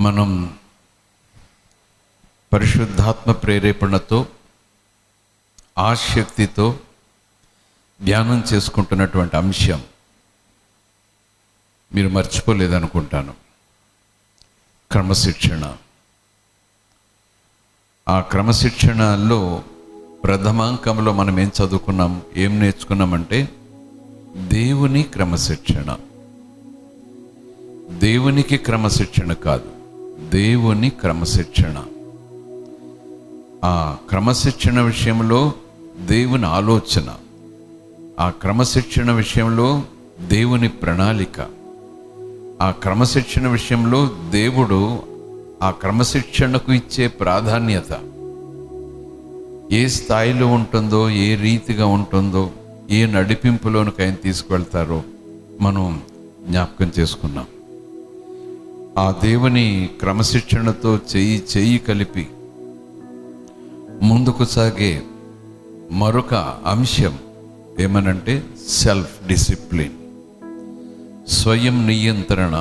మనం పరిశుద్ధాత్మ ప్రేరేపణతో ఆసక్తితో ధ్యానం చేసుకుంటున్నటువంటి అంశం మీరు మర్చిపోలేదనుకుంటాను. క్రమశిక్షణ. ఆ క్రమశిక్షణలో ప్రథమాంకంలో మనం ఏం చదువుకున్నాం, ఏం నేర్చుకున్నామంటే దేవుని క్రమశిక్షణ. దేవునికి క్రమశిక్షణ కాదు, దేవుని క్రమశిక్షణ. ఆ క్రమశిక్షణ విషయంలో దేవుని ఆలోచన, ఆ క్రమశిక్షణ విషయంలో దేవుని ప్రణాళిక, ఆ క్రమశిక్షణ విషయంలో దేవుడు ఆ క్రమశిక్షణకు ఇచ్చే ప్రాధాన్యత ఏ స్థాయిలో ఉంటుందో, ఏ రీతిగా ఉంటుందో, ఏ నడిపింపులోనికి ఆయన తీసుకువెళ్తారో మనం జ్ఞాపకం చేసుకున్నాం. ఆ దేవుని క్రమశిక్షణతో చెయ్యి కలిపి ముందుకు సాగే మరొక అంశం ఏమనంటే సెల్ఫ్ డిసిప్లిన్, స్వయం నియంత్రణ,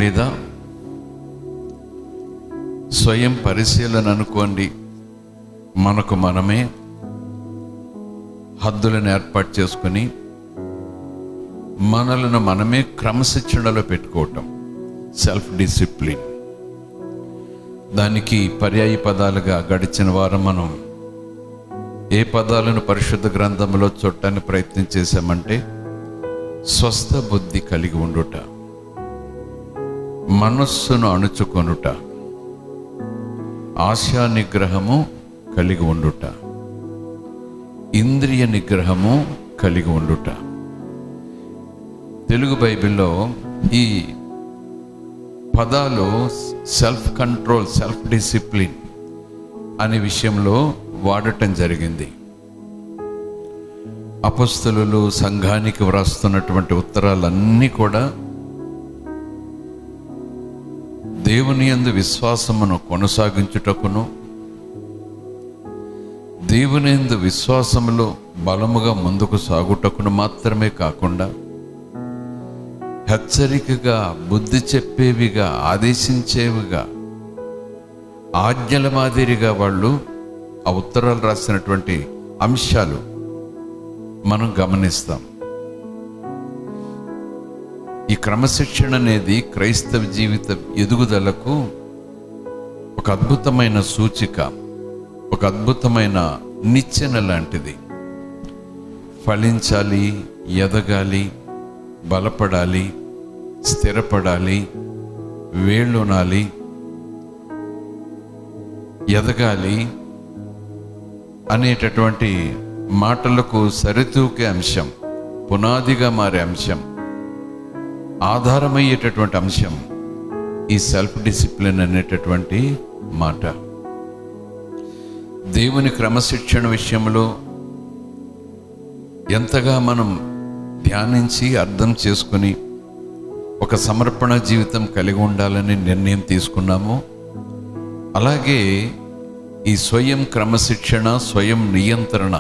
లేదా స్వయం పరిశీలన అనుకోండి. మనకు మనమే హద్దులను ఏర్పాటు చేసుకొని మనలను మనమే క్రమశిక్షణలో పెట్టుకోవటం, సెల్ఫ్ డిసిప్లిన్. దానికి పర్యాయ పదాలుగా గడిచిన వారం మనం ఏ పదాలను పరిశుద్ధ గ్రంథంలో చూడటానికి ప్రయత్నం చేశామంటే స్వస్థ బుద్ధి కలిగి ఉండుట, మనస్సును అణుచుకొనుట, ఆశా నిగ్రహము కలిగి ఉండుట, ఇంద్రియ నిగ్రహము కలిగి ఉండుట. తెలుగు బైబిల్లో ఈ పదాలు సెల్ఫ్ కంట్రోల్, సెల్ఫ్ డిసిప్లిన్ అనే విషయంలో వాడటం జరిగింది. అపొస్తలులు సంఘానికి వ్రాస్తున్నటువంటి ఉత్తరాలన్నీ కూడా దేవుని యందు విశ్వాసమును కొనసాగించుటకును, దేవుని యందు విశ్వాసములో బలముగా ముందుకు సాగుటకును మాత్రమే కాకుండా హెచ్చరికగా, బుద్ధి చెప్పేవిగా, ఆదేశించేవిగా, ఆజ్ఞల మాదిరిగా వాళ్ళు ఆ ఉత్తరాలు రాసినటువంటి అంశాలు మనం గమనిస్తాం. ఈ క్రమశిక్షణ అనేది క్రైస్తవ జీవిత ఎదుగుదలకు ఒక అద్భుతమైన సూచిక, ఒక అద్భుతమైన నిచ్చెన లాంటిది. ఫలించాలి, ఎదగాలి, బలపడాలి, స్థిరపడాలి, వేళ్ళునాలి, ఎదగాలి అనేటటువంటి మాటలకు సరితూకే అంశం, పునాదిగా మారే అంశం, ఆధారమయ్యేటటువంటి అంశం ఈ సెల్ఫ్ డిసిప్లిన్ అనేటటువంటి మాట. దేవుని క్రమశిక్షణ విషయంలో ఎంతగా మనం ధ్యానించి అర్థం చేసుకుని ఒక సమర్పణ జీవితం కలిగి ఉండాలని నిర్ణయం తీసుకున్నాము, అలాగే ఈ స్వయం క్రమశిక్షణ, స్వయం నియంత్రణ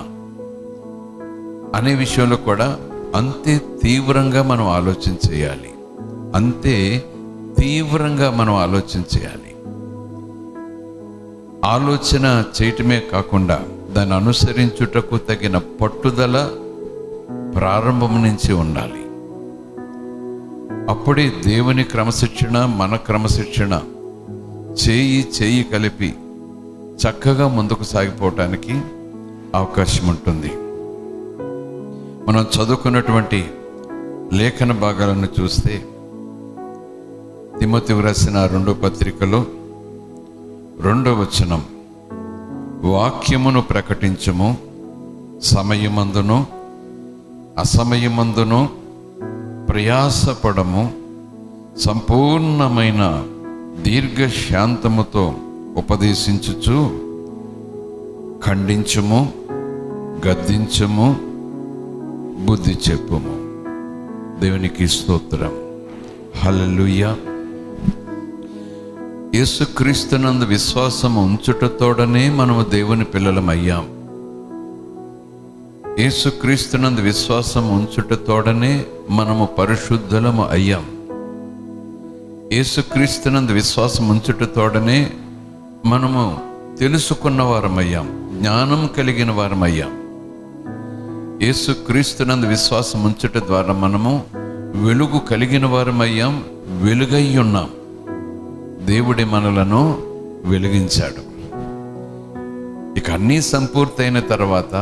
అనే విషయంలో కూడా అంతే తీవ్రంగా మనం ఆలోచన చేయాలి, అంతే తీవ్రంగా మనం ఆలోచన చేయాలి. ఆలోచన చేయటమే కాకుండా దాన్ని అనుసరించుటకు తగిన పట్టుదల ప్రారంభం నుంచి ఉండాలి. అప్పుడే దేవుని క్రమశిక్షణ, మన క్రమశిక్షణ చేయి కలిపి చక్కగా ముందుకు సాగిపోవటానికి అవకాశం ఉంటుంది. మనం చదువుకున్నటువంటి లేఖన భాగాలను చూస్తే తిమోతికి రాసిన 2వ పత్రికలో 2వ వచనం, వాక్యమును ప్రకటించుము, సమయమందును అసమయమందును ప్రయాసపడము, సంపూర్ణమైన దీర్ఘశాంతముతో ఉపదేశించుచు ఖండించుము, గద్దించుము, బుద్ధి చెప్పుము. దేవునికి స్తోత్రం. హల్లెలూయా. యేసుక్రీస్తునందు విశ్వాసం ఉంచుటతోడనే మనము దేవుని పిల్లలమయ్యాం. యేసుక్రీస్తునందు విశ్వాసం ఉంచుటతోడనే మనము పరిశుద్ధులము అయ్యాం. యేసుక్రీస్తునందు విశ్వాసం ఉంచుట తోడనే మనము తెలుసుకున్న వారమయ్యాం, జ్ఞానం కలిగిన వారమయ్యాం. యేసుక్రీస్తునందు విశ్వాసం ఉంచుట ద్వారా మనము వెలుగు కలిగిన వారమయ్యాం, వెలుగై ఉన్నాం. దేవుడి మనలను వెలిగించాడు. ఇక అన్నీ సంపూర్తయిన తర్వాత,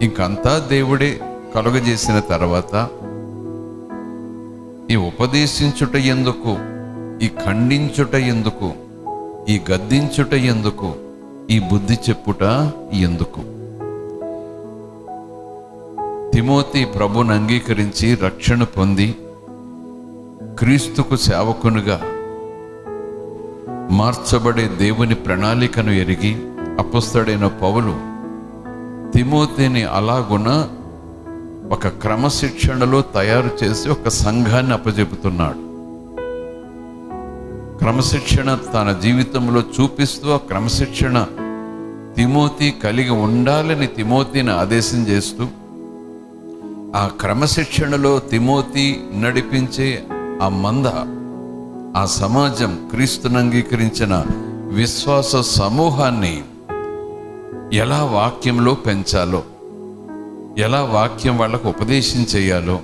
ఇంకంతా దేవుడే కలుగజేసిన తర్వాత, ఈ ఉపదేశించుట ఎందుకు, ఈ ఖండించుట ఎందుకు, ఈ గద్దించుట ఎందుకు, ఈ బుద్ధి చెప్పుట ఎందుకు? తిమోతి ప్రభువును అంగీకరించి రక్షణ పొంది క్రీస్తుకు సేవకునిగా మార్చబడే దేవుని ప్రణాళికను ఎరిగి అపొస్తలుడైన పౌలు తిమోతిని అలాగున ఒక క్రమశిక్షణలో తయారు చేసి ఒక సంఘాన్ని అప్పజెపుతున్నాడు. క్రమశిక్షణ తన జీవితంలో చూపిస్తూ ఆ క్రమశిక్షణ తిమోతి కలిగి ఉండాలని తిమోతిని ఆదేశం చేస్తూ, ఆ క్రమశిక్షణలో తిమోతి నడిపించే ఆ మంద, ఆ సమాజం, క్రీస్తును అంగీకరించిన విశ్వాస సమూహాన్ని ఎలా వాక్యంలో పెంచాలో, ఎలా వాక్యం వాళ్ళకు ఉపదేశం చేయాలో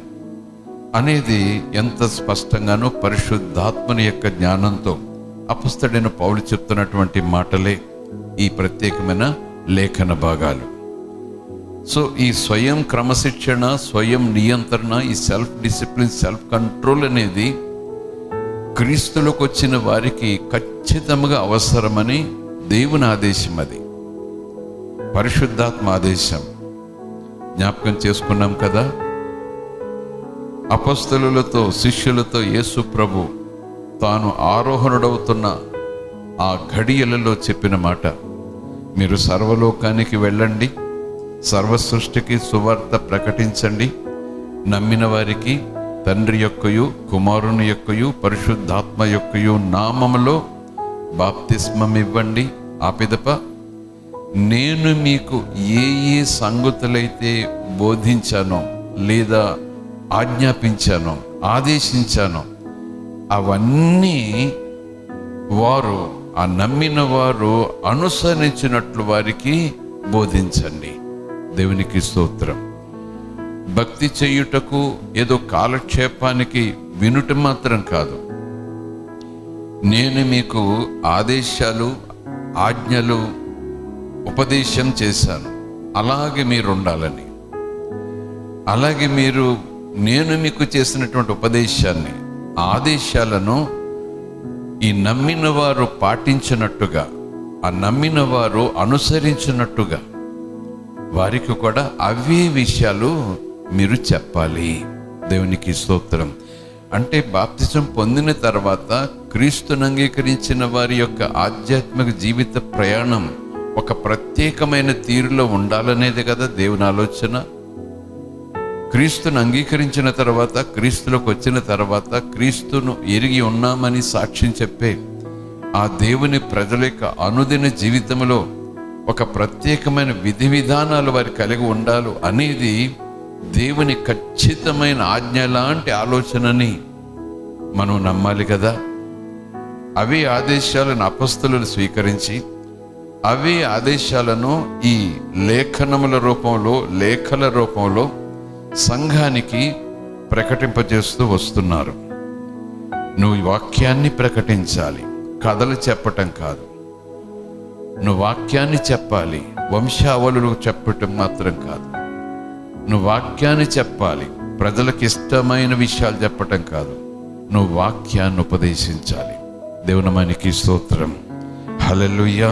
అనేది ఎంత స్పష్టంగానో పరిశుద్ధాత్మని యొక్క జ్ఞానంతో అపొస్తలుడైన పౌలు చెప్తున్నటువంటి మాటలే ఈ ప్రత్యేకమైన లేఖన భాగాలు. సో ఈ స్వయం క్రమశిక్షణ, స్వయం నియంత్రణ, ఈ సెల్ఫ్ డిసిప్లిన్, సెల్ఫ్ కంట్రోల్ అనేది క్రీస్తులోకి వచ్చిన వారికి ఖచ్చితంగా అవసరమని దేవుని ఆదేశం. అది పరిశుద్ధాత్మ ఆదేశం. జ్ఞాపకం చేసుకున్నాం కదా, అపొస్తలులతో శిష్యులతో యేసు ప్రభు తాను ఆరోహణుడవుతున్న ఆ ఘడియలలో చెప్పిన మాట, మీరు సర్వలోకానికి వెళ్ళండి, సర్వ సృష్టికి సువార్త ప్రకటించండి, నమ్మిన వారికి తండ్రి యొక్కయు కుమారుని యొక్కయు పరిశుద్ధాత్మ యొక్కయు నామములో బాప్తిస్మం ఇవ్వండి. ఆ పిదప నేను మీకు ఏ ఏ సంగతులైతే బోధించానో లేదా ఆజ్ఞాపించానో ఆదేశించానో అవన్నీ వారు, ఆ నమ్మిన వారు అనుసరించినట్లు వారికి బోధించండి. దేవునికి స్తోత్రం. భక్తి చేయుటకు ఏదో కాలక్షేపానికి వినుట మాత్రం కాదు, నేను మీకు ఆదేశాలు ఆజ్ఞలు ఉపదేశం చేశాను, అలాగే మీరు ఉండాలని. అలాగే మీరు నేను మీకు చేసినటువంటి ఉపదేశాన్ని, ఆదేశాలను ఈ నమ్మిన వారు పాటించినట్టుగా, ఆ నమ్మిన వారు అనుసరించినట్టుగా వారికి కూడా అవే విషయాలు మీరు చెప్పాలి. దేవునికి స్తోత్రం. అంటే బాప్తిజం పొందిన తర్వాత క్రీస్తును అంగీకరించిన వారి యొక్క ఆధ్యాత్మిక జీవిత ప్రయాణం ఒక ప్రత్యేకమైన తీరులో ఉండాలనేది కదా దేవుని ఆలోచన. క్రీస్తును అంగీకరించిన తర్వాత, క్రీస్తులోకి వచ్చిన తర్వాత, క్రీస్తును ఎరిగి ఉన్నామని సాక్ష్యం చెప్పే ఆ దేవుని ప్రజల యొక్క అనుదిన జీవితంలో ఒక ప్రత్యేకమైన విధి విధానాలు వారి కలిగి ఉండాలి అనేది దేవుని ఖచ్చితమైన ఆజ్ఞ లాంటి ఆలోచనని మనం నమ్మాలి కదా. అవే ఆదేశాలను అపొస్తలులు స్వీకరించి అవే ఆదేశాలను ఈ లేఖనముల రూపంలో, లేఖల రూపంలో సంఘానికి ప్రకటింపజేస్తూ వస్తున్నారు. నువ్వు వాక్యాన్ని ప్రకటించాలి, కథలు చెప్పటం కాదు. నువ్వు వాక్యాన్ని చెప్పాలి, వంశావళులు చెప్పటం మాత్రం కాదు. నువ్వు వాక్యాన్ని చెప్పాలి, ప్రజలకు ఇష్టమైన విషయాలు చెప్పటం కాదు. నువ్వు వాక్యాన్ని ఉపదేశించాలి. దేవునామానికి స్తోత్రం. హల్లెలూయా.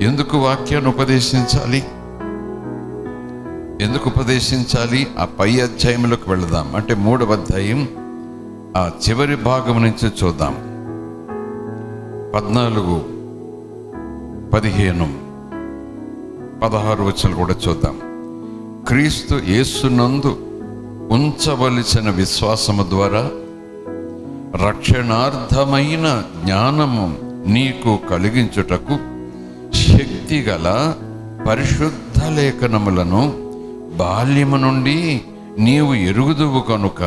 ఎందుకు వాక్యాన్ని ఉపదేశించాలి? ఎందుకు ఉపదేశించాలి? ఆ పై అధ్యాయంలోకి వెళదాం. అంటే 3వ అధ్యాయం ఆ చివరి భాగం నుంచి చూద్దాం. 14, 15, 16 వచనాలు కూడా చూద్దాం. క్రీస్తు యేసునందు ఉంచవలసిన విశ్వాసము ద్వారా రక్షణార్థమైన జ్ఞానము నీకు కలిగించుటకు శక్తిగల పరిశుద్ధ లేఖనములను బాల్యము నుండి నీవు ఎరుగుదువు కనుక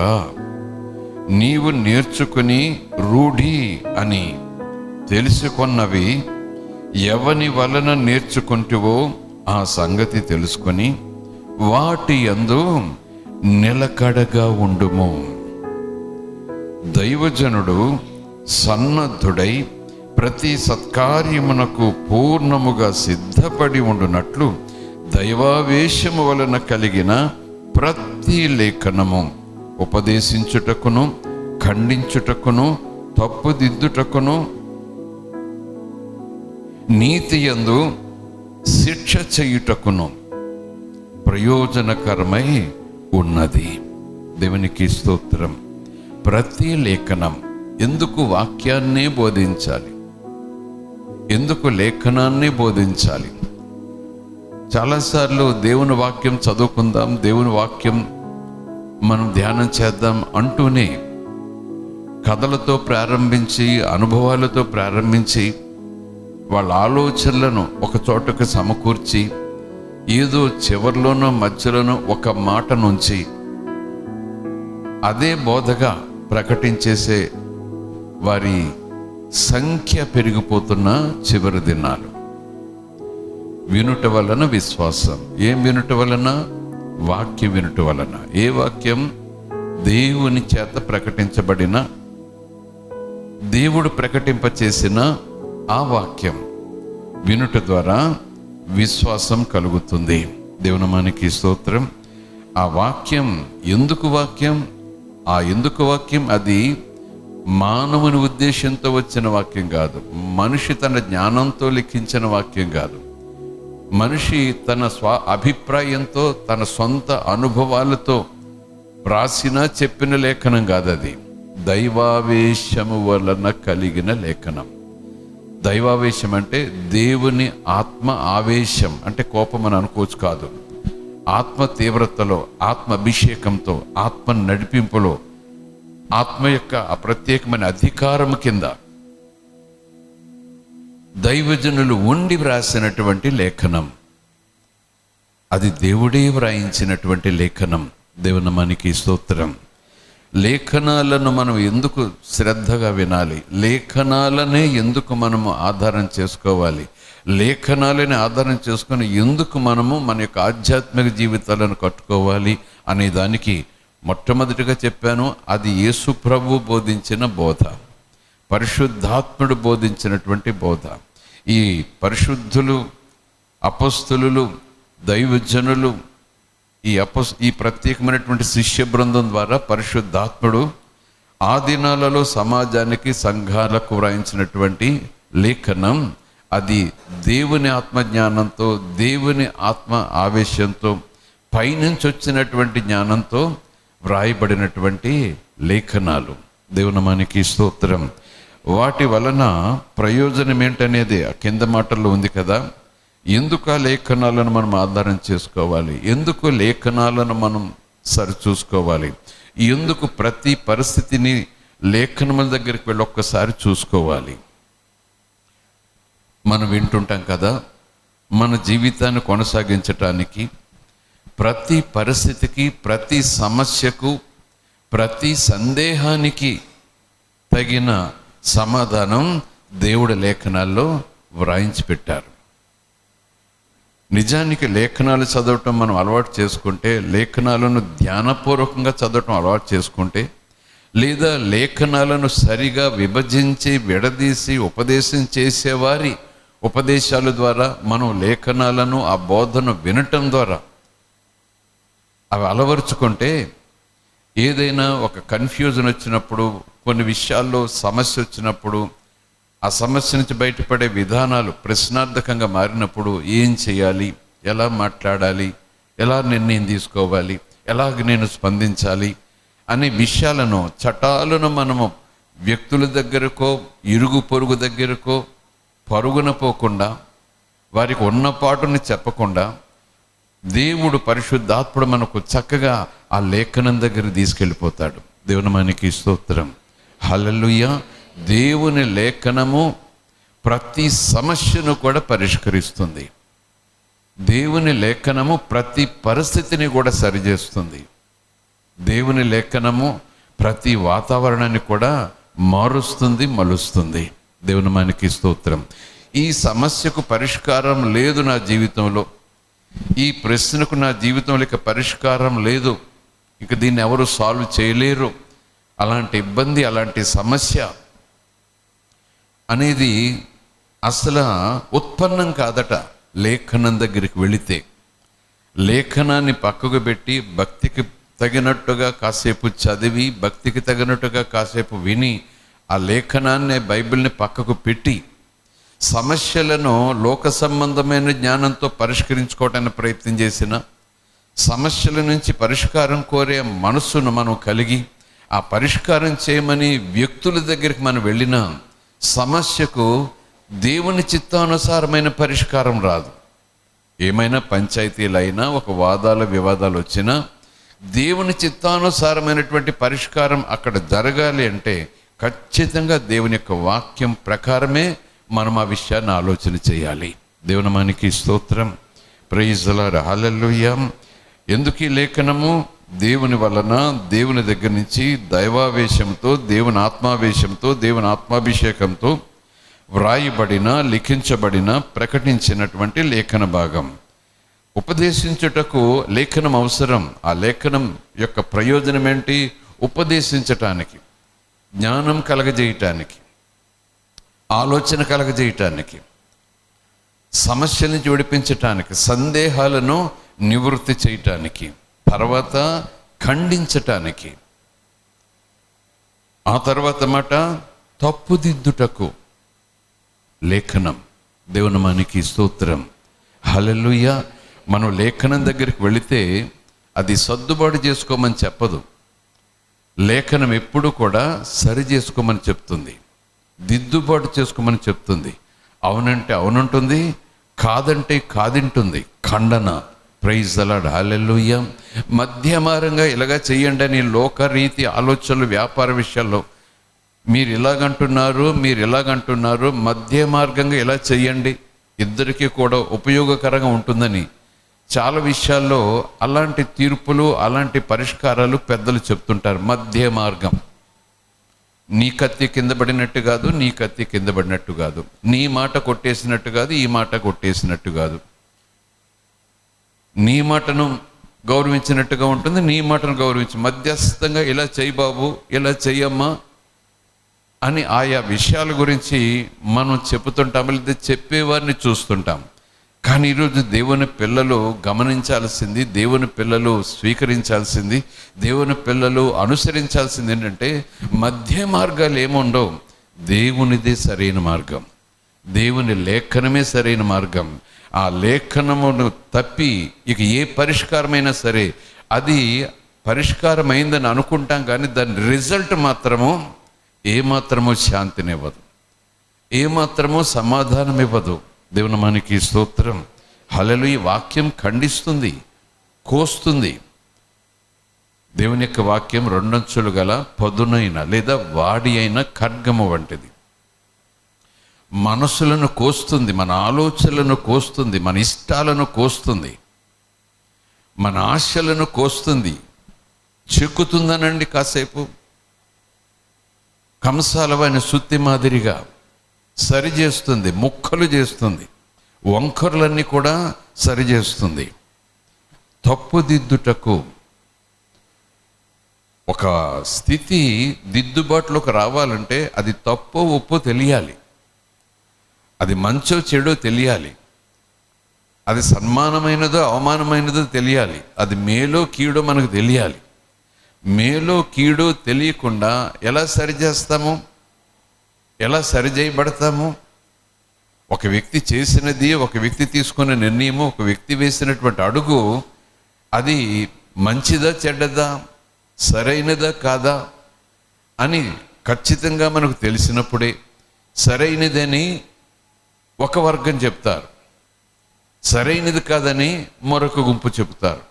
నీవు నేర్చుకుని రూఢి అని తెలుసుకొన్నవి ఎవని వలన నేర్చుకుంటువో ఆ సంగతి తెలుసుకొని వాటి యందు నిలకడగా ఉండుము. దైవజనుడు సన్నద్ధుడై ప్రతి సత్కార్యమునకు పూర్ణముగా సిద్ధపడి ఉండునట్లు దైవావేశము వలన కలిగిన ప్రతి లేఖనము ఉపదేశించుటకును, ఖండించుటకును, తప్పుదిద్దుటకును, నీతియందు శిక్ష చేయుటకును ప్రయోజనకరమై ఉన్నది. దేవునికి స్తోత్రం. ప్రతి లేఖనం ఎందుకు వాక్యాన్నే బోధించాలి? ఎందుకు లేఖనాన్ని బోధించాలి? చాలాసార్లు దేవుని వాక్యం చదువుకుందాం, దేవుని వాక్యం మనం ధ్యానం చేద్దాం అంటూనే కథలతో ప్రారంభించి, అనుభవాలతో ప్రారంభించి, వాళ్ళ ఆలోచనలను ఒక చోటకు సమకూర్చి ఏదో చివరిలోనో మధ్యలోనో ఒక మాట నుంచి అదే బోధగా ప్రకటించేసే వారి సంఖ్య పెరిగిపోతున్న చివరి దినాలు. వినుట వలన విశ్వాసం. ఏం వినుట వలన? వాక్యం వినుట వలన. ఏ వాక్యం? దేవుని చేత ప్రకటించబడిన, దేవుడు ప్రకటింపచేసిన ఆ వాక్యం వినుట ద్వారా విశ్వాసం కలుగుతుంది. దేవునామానికి స్తోత్రం. ఆ వాక్యం ఎందుకు వాక్యం? ఎందుకు వాక్యం? అది మానవుని ఉద్దేశంతో వచ్చిన వాక్యం కాదు. మనిషి తన జ్ఞానంతో లిఖించిన వాక్యం కాదు. మనిషి తన అభిప్రాయంతో, తన సొంత అనుభవాలతో రాసిన, చెప్పిన లేఖనం కాదు. అది దైవావేశము వలన కలిగిన లేఖనం. దైవావేశం అంటే దేవుని ఆత్మ ఆవేశం, అంటే కోపం అని అనుకోవచ్చు కాదు. ఆత్మ తీవ్రతలో, ఆత్మ అభిషేకంతో, ఆత్మ నడిపింపులో, ఆత్మ యొక్క ప్రత్యేకమైన అధికారం కింద దైవజనులు ఉండి వ్రాసినటువంటి లేఖనం. అది దేవుడే వ్రాయించినటువంటి లేఖనం. దేవునామానికి స్తోత్రం. లేఖనాలను మనం ఎందుకు శ్రద్ధగా వినాలి? లేఖనాలనే ఎందుకు మనము ఆధారం చేసుకోవాలి? లేఖనాలని ఆధారం చేసుకొని ఎందుకు మనము మన యొక్క ఆధ్యాత్మిక జీవితాలను కట్టుకోవాలి అనే దానికి మొట్టమొదటిగా చెప్పాను, అది యేసు ప్రభు బోధించిన బోధ, పరిశుద్ధాత్ముడు బోధించినటువంటి బోధ. ఈ పరిశుద్ధులు, అపొస్తలులు, దైవజనులు, ఈ ప్రత్యేకమైనటువంటి శిష్య బృందం ద్వారా పరిశుద్ధాత్ముడు ఆ దినాలలో సమాజానికి, సంఘాలకు వ్రాయించినటువంటి లేఖనం. అది దేవుని ఆత్మజ్ఞానంతో, దేవుని ఆత్మ ఆవేశంతో, పైనుంచి వచ్చినటువంటి జ్ఞానంతో వ్రాయబడినటువంటి లేఖనాలు. దేవునామానికి స్తోత్రం. వాటి వలన ప్రయోజనం ఏంటనేది కింద మాటల్లో ఉంది కదా. ఎందుకు ఆ లేఖనాలను మనం ఆధారం చేసుకోవాలి? ఎందుకు లేఖనాలను మనం సరిచూసుకోవాలి? ఎందుకు ప్రతి పరిస్థితిని లేఖనముల దగ్గరికి వెళ్ళి ఒక్కసారి చూసుకోవాలి? మనం వింటుంటాం కదా, మన జీవితాన్ని కొనసాగించటానికి ప్రతి పరిస్థితికి, ప్రతి సమస్యకు, ప్రతి సందేహానికి తగిన సమాధానం దేవుడి లేఖనాల్లో వ్రాయించి పెట్టారు. నిజానికి లేఖనాలు చదవటం మనం అలవాటు చేసుకుంటే, లేఖనాలను ధ్యానపూర్వకంగా చదవటం అలవాటు చేసుకుంటే, లేదా లేఖనాలను సరిగా విభజించి విడదీసి ఉపదేశం చేసేవారి ఉపదేశాల ద్వారా మనం లేఖనాలను, ఆ బోధను వినటం ద్వారా అవి అలవరుచుకుంటే, ఏదైనా ఒక కన్ఫ్యూజన్ వచ్చినప్పుడు, కొన్ని విషయాల్లో సమస్య వచ్చినప్పుడు, ఆ సమస్య నుంచి బయటపడే విధానాలు ప్రశ్నార్థకంగా మారినప్పుడు ఏం చేయాలి, ఎలా మాట్లాడాలి, ఎలా నిర్ణయం తీసుకోవాలి, ఎలాగ నేను స్పందించాలి అనే విషయాలను చట్టాలను మనము వ్యక్తుల దగ్గరకో, ఇరుగు పొరుగు దగ్గరకో పరుగున పోకుండా, వారికి ఉన్న పాటుని చెప్పకుండా, దేవుడు పరిశుద్ధాత్ముడు మనకు చక్కగా ఆ లేఖనం దగ్గర తీసుకెళ్ళిపోతాడు. దేవునామానికి స్తోత్రం. హల్లెలూయా. దేవుని లేఖనము ప్రతి సమస్యను కూడా పరిష్కరిస్తుంది. దేవుని లేఖనము ప్రతి పరిస్థితిని కూడా సరిచేస్తుంది. దేవుని లేఖనము ప్రతి వాతావరణాన్ని కూడా మారుస్తుంది, మలుస్తుంది. దేవుని మనకి స్తోత్రం. ఈ సమస్యకు పరిష్కారం లేదు నా జీవితంలో, ఈ ప్రశ్నకు నా జీవితంలో ఇక పరిష్కారం లేదు, ఇక దీన్ని ఎవరు సాల్వ్ చేయలేరు, అలాంటి ఇబ్బంది, అలాంటి సమస్య అనేది అసలు ఉత్పన్నం కాదట. లేఖనం దగ్గరికి వెళితే, లేఖనాన్ని పక్కకు పెట్టి భక్తికి తగినట్టుగా కాసేపు చదివి, భక్తికి తగినట్టుగా కాసేపు విని, ఆ లేఖనాన్ని, బైబిల్ని పక్కకు పెట్టి సమస్యలను లోక సంబంధమైన జ్ఞానంతో పరిష్కరించుకోవడానికి ప్రయత్నం చేసిన, సమస్యల నుంచి పరిష్కారం కోరే మనస్సును మనం కలిగి ఆ పరిష్కారం చేయమని వ్యక్తుల దగ్గరికి మనం వెళ్ళినా సమస్యకు దేవుని చిత్తానుసారమైన పరిష్కారం రాదు. ఏమైనా పంచాయతీలైనా, ఒక వాదాల వివాదాలు వచ్చినా దేవుని చిత్తానుసారమైనటువంటి పరిష్కారం అక్కడ జరగాలి అంటే ఖచ్చితంగా దేవుని యొక్క వాక్యం ప్రకారమే మనం ఆ విషయాన్ని ఆలోచన చేయాలి. దేవుని మనకి స్తోత్రం. Praise the lord. హల్లెలూయా. ఎందుకు ఈ లేఖనము? దేవుని వలన, దేవుని దగ్గర నుంచి దైవావేశంతో, దేవుని ఆత్మావేశంతో, దేవుని ఆత్మాభిషేకంతో వ్రాయబడిన, లిఖించబడిన, ప్రకటించినటువంటి లేఖన భాగం. ఉపదేశించుటకు లేఖనం అవసరం. ఆ లేఖనం యొక్క ప్రయోజనం ఏంటి? ఉపదేశించటానికి, జ్ఞానం కలగజేయటానికి, ఆలోచన కలగజేయటానికి, సమస్యల నుంచి విడిపించటానికి, సందేహాలను నివృత్తి చేయటానికి, తర్వాత ఖండించటానికి, ఆ తర్వాత మాట తప్పుదిద్దుటకు లేఖనం. దేవుని మనకి స్తోత్రం. హల్లెలూయా. మనం లేఖనం దగ్గరికి వెళితే అది సర్దుబాటు చేసుకోమని చెప్పదు. లేఖనం ఎప్పుడు కూడా సరి చేసుకోమని చెప్తుంది, దిద్దుబాటు చేసుకోమని చెప్తుంది. అవునంటే అవునంటుంది, కాదంటే కాదింటుంది. ఖండన. Praise the lord. హల్లెలూయా. మధ్యమార్గంగా ఇలాగా చెయ్యండి అని లోకరీతి ఆలోచనలు, వ్యాపార విషయాల్లో మీరు ఇలాగంటున్నారు, మధ్య మార్గంగా ఇలా చెయ్యండి, ఇద్దరికీ కూడా ఉపయోగకరంగా ఉంటుందని చాలా విషయాల్లో అలాంటి తీర్పులు, అలాంటి పరిష్కారాలు పెద్దలు చెప్తుంటారు. మధ్య మార్గం. నీ కత్తి కింద పడినట్టు కాదు, నీ కత్తి కింద పడినట్టు కాదు, నీ మాట కొట్టేసినట్టు కాదు, ఈ మాట కొట్టేసినట్టు కాదు, నీ మాటను గౌరవించినట్టుగా ఉంటుంది, నీ మాటను గౌరవించి మధ్యస్థంగా ఇలా చెయ్యి బాబు, ఇలా చెయ్యమ్మా అని ఆయా విషయాల గురించి మనం చెబుతుంటాం, లేదా చెప్పేవారిని చూస్తుంటాం. కానీ ఈరోజు దేవుని పిల్లలు గమనించాల్సింది, దేవుని పిల్లలు స్వీకరించాల్సింది, దేవుని పిల్లలు అనుసరించాల్సింది ఏంటంటే మధ్య మార్గాలు ఏముండవు. దేవునిదే సరైన మార్గం, దేవుని లేఖనమే సరైన మార్గం. ఆ లేఖనమును తప్పి ఇక ఏ పరిష్కారమైనా సరే అది పరిష్కారమైందని అనుకుంటాం, కానీ దాని రిజల్ట్ మాత్రము ఏమాత్రమూ శాంతినివ్వదు, ఏమాత్రమూ సమాధానం ఇవ్వదు. దేవుని మనకి స్తోత్రం. హల్లెలూయా. వాక్యం ఖండిస్తుంది, కోస్తుంది. దేవుని యొక్క వాక్యం రెండంచులు గల పదునైన లేదా వాడి అయిన ఖడ్గము వంటిది. మనసులను కోస్తుంది, మన ఆలోచనలను కోస్తుంది, మన ఇష్టాలను కోస్తుంది, మన ఆశలను కోస్తుంది. చెక్కుతుందనండి కాసేపు, కంసాలవైన సుత్తి మాదిరిగా సరిచేస్తుంది, ముక్కలు చేస్తుంది, వంకర్లన్నీ కూడా సరిచేస్తుంది. తప్పుదిద్దుటకు ఒక స్థితి దిద్దుబాటులోకి రావాలంటే అది తప్పో ఒప్పో తెలియాలి, అది మంచో చెడో తెలియాలి, అది సన్మానమైనదో అవమానమైనదో తెలియాలి, అది మేలో కీడో మనకు తెలియాలి. మేలో కీడో తెలియకుండా ఎలా సరిచేస్తాము, ఎలా సరిచేయబడతాము? ఒక వ్యక్తి చేసినది, ఒక వ్యక్తి తీసుకున్న నిర్ణయము, ఒక వ్యక్తి వేసినటువంటి అడుగు అది మంచిదా చెడ్డదా, సరైనదా కాదా అని ఖచ్చితంగా మనకు తెలిసినప్పుడే సరైనదని ఒక వర్గం చెప్తారు, సరైనది కాదని మరొక గుంపు చెప్తారు.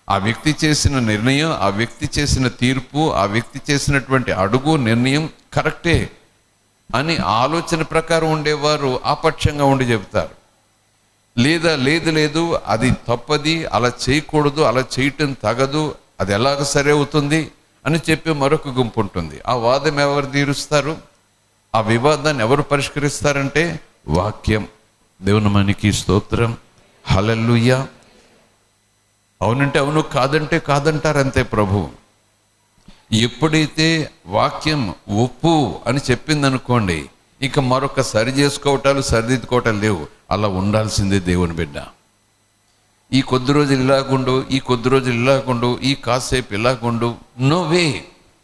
ఆ వ్యక్తి చేసిన నిర్ణయం, ఆ వ్యక్తి చేసిన తీర్పు, ఆ వ్యక్తి చేసినటువంటి అడుగు, నిర్ణయం కరెక్టే అని ఆలోచన ప్రకారం ఉండేవారు ఆ పక్షంగా ఉండి చెబుతారు. లేదా లేదు అది తప్పది, అలా చేయకూడదు, అలా చేయటం తగదు, అది ఎలాగ సరే అవుతుంది అని చెప్పి మరొక గుంపు ఉంటుంది. ఆ వాదం ఎవరు తీరుస్తారు? ఆ వివాదాన్ని ఎవరు పరిష్కరిస్తారంటే వాక్యం. దేవుని మనకి స్తోత్రం. హల్లెలూయా. అవునంటే అవును, కాదంటే కాదంటారంతే ప్రభు. ఎప్పుడైతే వాక్యం ఒప్పు అని చెప్పిందనుకోండి, ఇక మరొక సరి చేసుకోవటాలు సరిదిద్దుకోవటాలు లేవు. అలా ఉండాల్సిందే దేవుని బిడ్డ. ఈ కొద్ది రోజులు ఇలాగుండు, ఈ కొద్ది రోజులు ఇలాగుండు, ఈ కాసేపు ఇలాగుండు. No way.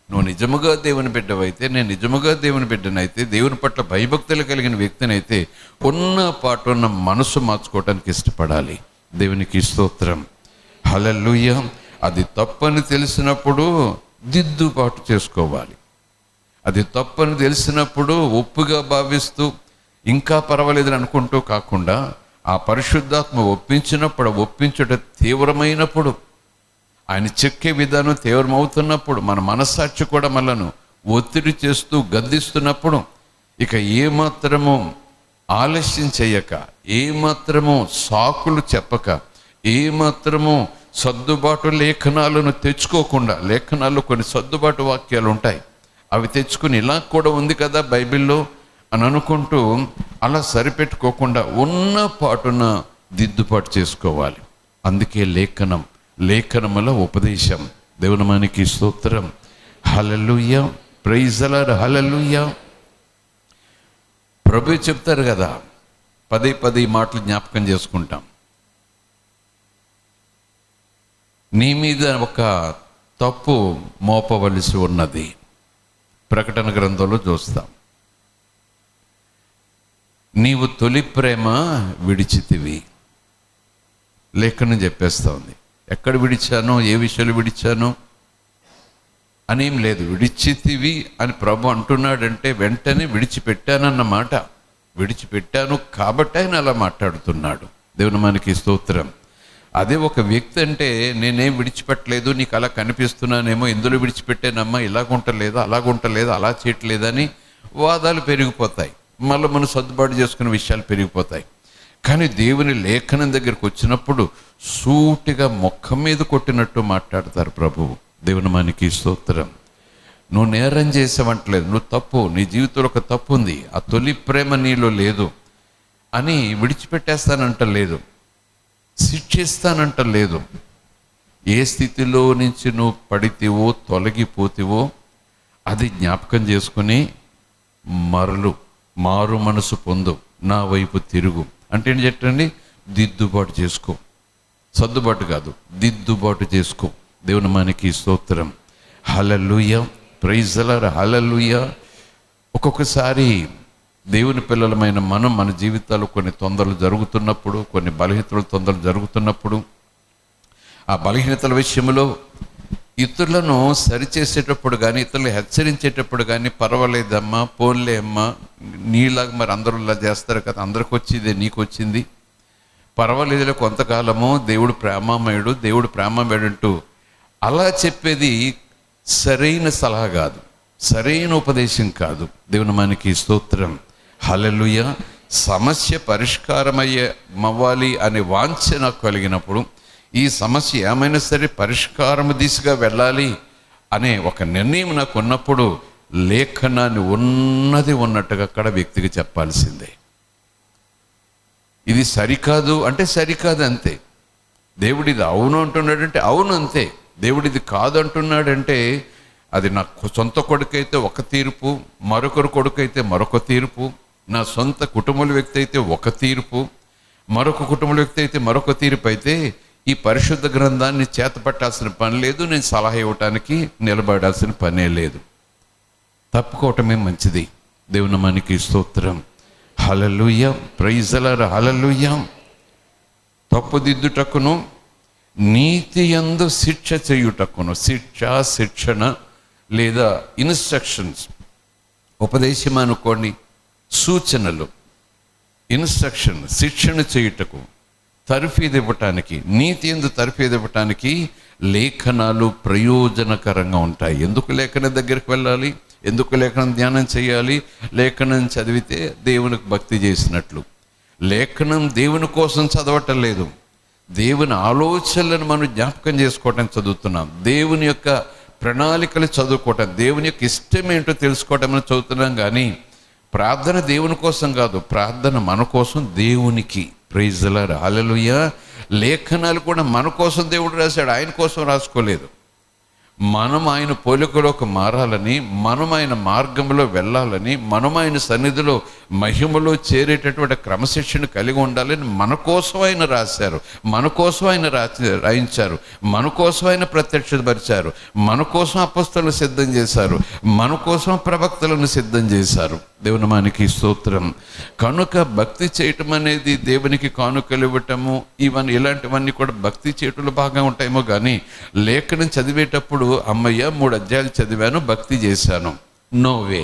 నువ్వు నిజముగా దేవుని బిడ్డవైతే, నేను నిజముగా దేవుని బిడ్డనైతే, దేవుని పట్ల భయభక్తులు కలిగిన వ్యక్తినైతే ఉన్న పాటున్న మనసు మార్చుకోవటానికి ఇష్టపడాలి. దేవునికి స్తోత్రం. హల్లెలూయా. అది తప్పని తెలిసినప్పుడు దిద్దుబాటు చేసుకోవాలి. అది తప్పని తెలిసినప్పుడు ఒప్పుగా భావిస్తూ ఇంకా పర్వాలేదని అనుకుంటూ కాకుండా, ఆ పరిశుద్ధాత్మ ఒప్పించినప్పుడు, ఒప్పించుట తీవ్రమైనప్పుడు, ఆయన చెక్కే విధానం తీవ్రమవుతున్నప్పుడు, మన మనస్సాక్షి కూడా మనను ఒత్తిడి చేస్తూ గద్దిస్తున్నప్పుడు, ఇక ఏమాత్రము ఆలస్యం చేయక, ఏమాత్రము సాకులు చెప్పక, ఏమాత్రము సర్దుబాటు లేఖనాలను తెచ్చుకోకుండా, లేఖనాల్లో కొన్ని సర్దుబాటు వాక్యాలు ఉంటాయి, అవి తెచ్చుకుని ఇలా కూడా ఉంది కదా బైబిల్లో అని అనుకుంటూ అలా సరిపెట్టుకోకుండా ఉన్న పాటున దిద్దుబాటు చేసుకోవాలి. అందుకే లేఖనముల ఉపదేశం. దేవుని మనకి స్తోత్రం. Hallelujah. Praise the lord. Hallelujah. ప్రభు చెప్తారు కదా, పదే పదే ఈ మాటలు జ్ఞాపకం చేసుకుంటాం. నీ మీద ఒక తప్పు మోపవలసి ఉన్నది. ప్రకటన గ్రంథంలో చూస్తాం. నీవు తొలి ప్రేమ విడిచితివి. లేఖనం చెప్పేస్తా ఉంది. ఎక్కడ విడిచానో, ఏ విషయాలు విడిచానో అనేం లేదు. విడిచితివి అని ప్రభు అంటున్నాడంటే వెంటనే విడిచిపెట్టానన్నమాట. విడిచిపెట్టాను కాబట్టి ఆయన అలా మాట్లాడుతున్నాడు. దేవుని మనకి స్తోత్రం. అదే ఒక వ్యక్తి అంటే నేనేం విడిచిపెట్టలేదు, నీకు అలా కనిపిస్తున్నానేమో, ఎందులో విడిచిపెట్టానమ్మా, ఇలాగుంటలేదు, అలాగుంటలేదు, అలా చేయట్లేదని వాదాలు పెరిగిపోతాయి. మళ్ళీ మనం సర్దుబాటు చేసుకునే విషయాలు పెరిగిపోతాయి. కానీ దేవుని లేఖనం దగ్గరికి వచ్చినప్పుడు సూటిగా మొక్క మీద కొట్టినట్టు మాట్లాడతారు ప్రభువు. దేవుని మనకి స్తోత్రం. నువ్వు నేరం చేసావంటలేదు, నువ్వు తప్పు, నీ జీవితంలో ఒక తప్పు ఉంది, ఆ తొలి ప్రేమ నీలో లేదు అని విడిచిపెట్టేస్తానంటలేదు, శిక్షిస్తానంటలేదు. ఏ స్థితిలో నుంచి నువ్వు పడితేవో, తొలగిపోతేవో అది జ్ఞాపకం చేసుకుని మారు మనసు పొందు, నా వైపు తిరుగు అంటే ఏంటి చెప్పండి? దిద్దుబాటు చేసుకో. సర్దుబాటు కాదు, దిద్దుబాటు చేసుకో. దేవుని మనకి స్తోత్రం. Hallelujah. Praise the lord. Hallelujah. ఒక్కొక్కసారి దేవుని పిల్లలమైన మనం మన జీవితాలు కొన్ని తొందరలు జరుగుతున్నప్పుడు, కొన్ని తొందరలు జరుగుతున్నప్పుడు, ఆ బలహీనతల విషయంలో ఇతరులను సరిచేసేటప్పుడు కానీ, ఇతరులు హెచ్చరించేటప్పుడు కానీ, పర్వాలేదమ్మా, పోన్లే అమ్మా, నీలాగా మరి అందరూ ఇలా చేస్తారు కదా, అందరికి వచ్చిందే నీకు వచ్చింది, పర్వాలేదులే కొంతకాలము, దేవుడు ప్రేమమయుడు, దేవుడు ప్రేమమయుడు అంటూ అలా చెప్పేది సరైన సలహా కాదు, సరైన ఉపదేశం కాదు. దేవుని మనకి స్తోత్రం. హల్లెలూయా. సమస్య పరిష్కారమవ్వాలి అనే వాంఛ నాకు కలిగినప్పుడు, ఈ సమస్య ఏమైనా సరే పరిష్కారం దిశగా వెళ్ళాలి అనే ఒక నిర్ణయం నాకు ఉన్నప్పుడు, లేఖనాన్ని ఉన్నట్టుగా అక్కడ వ్యక్తికి చెప్పాల్సిందే. ఇది సరికాదు అంటే సరికాదు అంతే. దేవుడు ఇది అవును అంటున్నాడంటే అవును అంతే. దేవుడు ఇది కాదు అంటున్నాడంటే అది నా సొంత కొడుకైతే ఒక తీర్పు, మరొకరు కొడుకైతే మరొక తీర్పు, నా సొంత కుటుంబ వ్యక్తి అయితే ఒక తీర్పు, మరొక కుటుంబ వ్యక్తి అయితే మరొక తీర్పు అయితే ఈ పరిశుద్ధ గ్రంథాన్ని చేతపట్టాల్సిన పని లేదు, నేను సలహా ఇవ్వటానికి నిలబడాల్సిన పనే లేదు. తప్పుకోవటమే మంచిది. దేవుని మనకి స్తోత్రం. Hallelujah. Praise the lord. Hallelujah. తప్పుదిద్దుటకును నీతి యందు శిక్ష చేయుటకును, శిక్షణ లేదా ఇన్స్ట్రక్షన్స్, ఉపదేశం అనుకోండి, సూచనలు, ఇన్స్ట్రక్షన్, శిక్షణ చేయుటకు, తర్ఫీదు ఇవ్వటానికి, నీతి యందు తర్ఫీదు ఇవ్వటానికి లేఖనాలు ప్రయోజనకరంగా ఉంటాయి. ఎందుకు లేఖనం దగ్గరికి వెళ్ళాలి? ఎందుకు లేఖనం ధ్యానం చేయాలి? లేఖనం చదివితే దేవునికి భక్తి చేసినట్లు. లేఖనం దేవుని కోసం చదవటం లేదు, దేవుని ఆలోచనలను మనం జ్ఞాపకం చేసుకోవటం చదువుతున్నాం. దేవుని యొక్క ప్రణాళికలు చదువుకోవటం, దేవుని యొక్క ఇష్టం ఏంటో తెలుసుకోవటం అని చదువుతున్నాం. కానీ ప్రార్థన దేవుని కోసం కాదు, ప్రార్థన మన కోసం, దేవునికి. ప్రైజ్ ది లార్డ్, హల్లెలూయా. లేఖనాలు కూడా మన కోసం దేవుడు రాశాడు, ఆయన కోసం రాసుకోలేదు. మనం ఆయన పోలికలోకి మారాలని, మనం ఆయన మార్గంలో వెళ్ళాలని, మనం ఆయన సన్నిధిలో మహిమలో చేరేటటువంటి క్రమశిక్షణ కలిగి ఉండాలని మన కోసం ఆయన రాశారు, మన కోసం ఆయన రాయించారు, మన కోసం ఆయన ప్రత్యక్షపరిచారు, మన కోసం అపొస్తలులను సిద్ధం చేశారు, మన కోసం ప్రవక్తలను సిద్ధం చేశారు. దేవుని మనకి స్తోత్రం. కనుక భక్తి చేయటం అనేది, దేవునికి కానుకలు ఇవ్వటము, ఇలాంటివన్నీ కూడా భక్తి చేయటంలో బాగా ఉంటాయేమో. కానీ లేఖనం చదివేటప్పుడు అమ్మయ్య 3 అధ్యాయాలు చదివాను, భక్తి చేశాను, నో వే.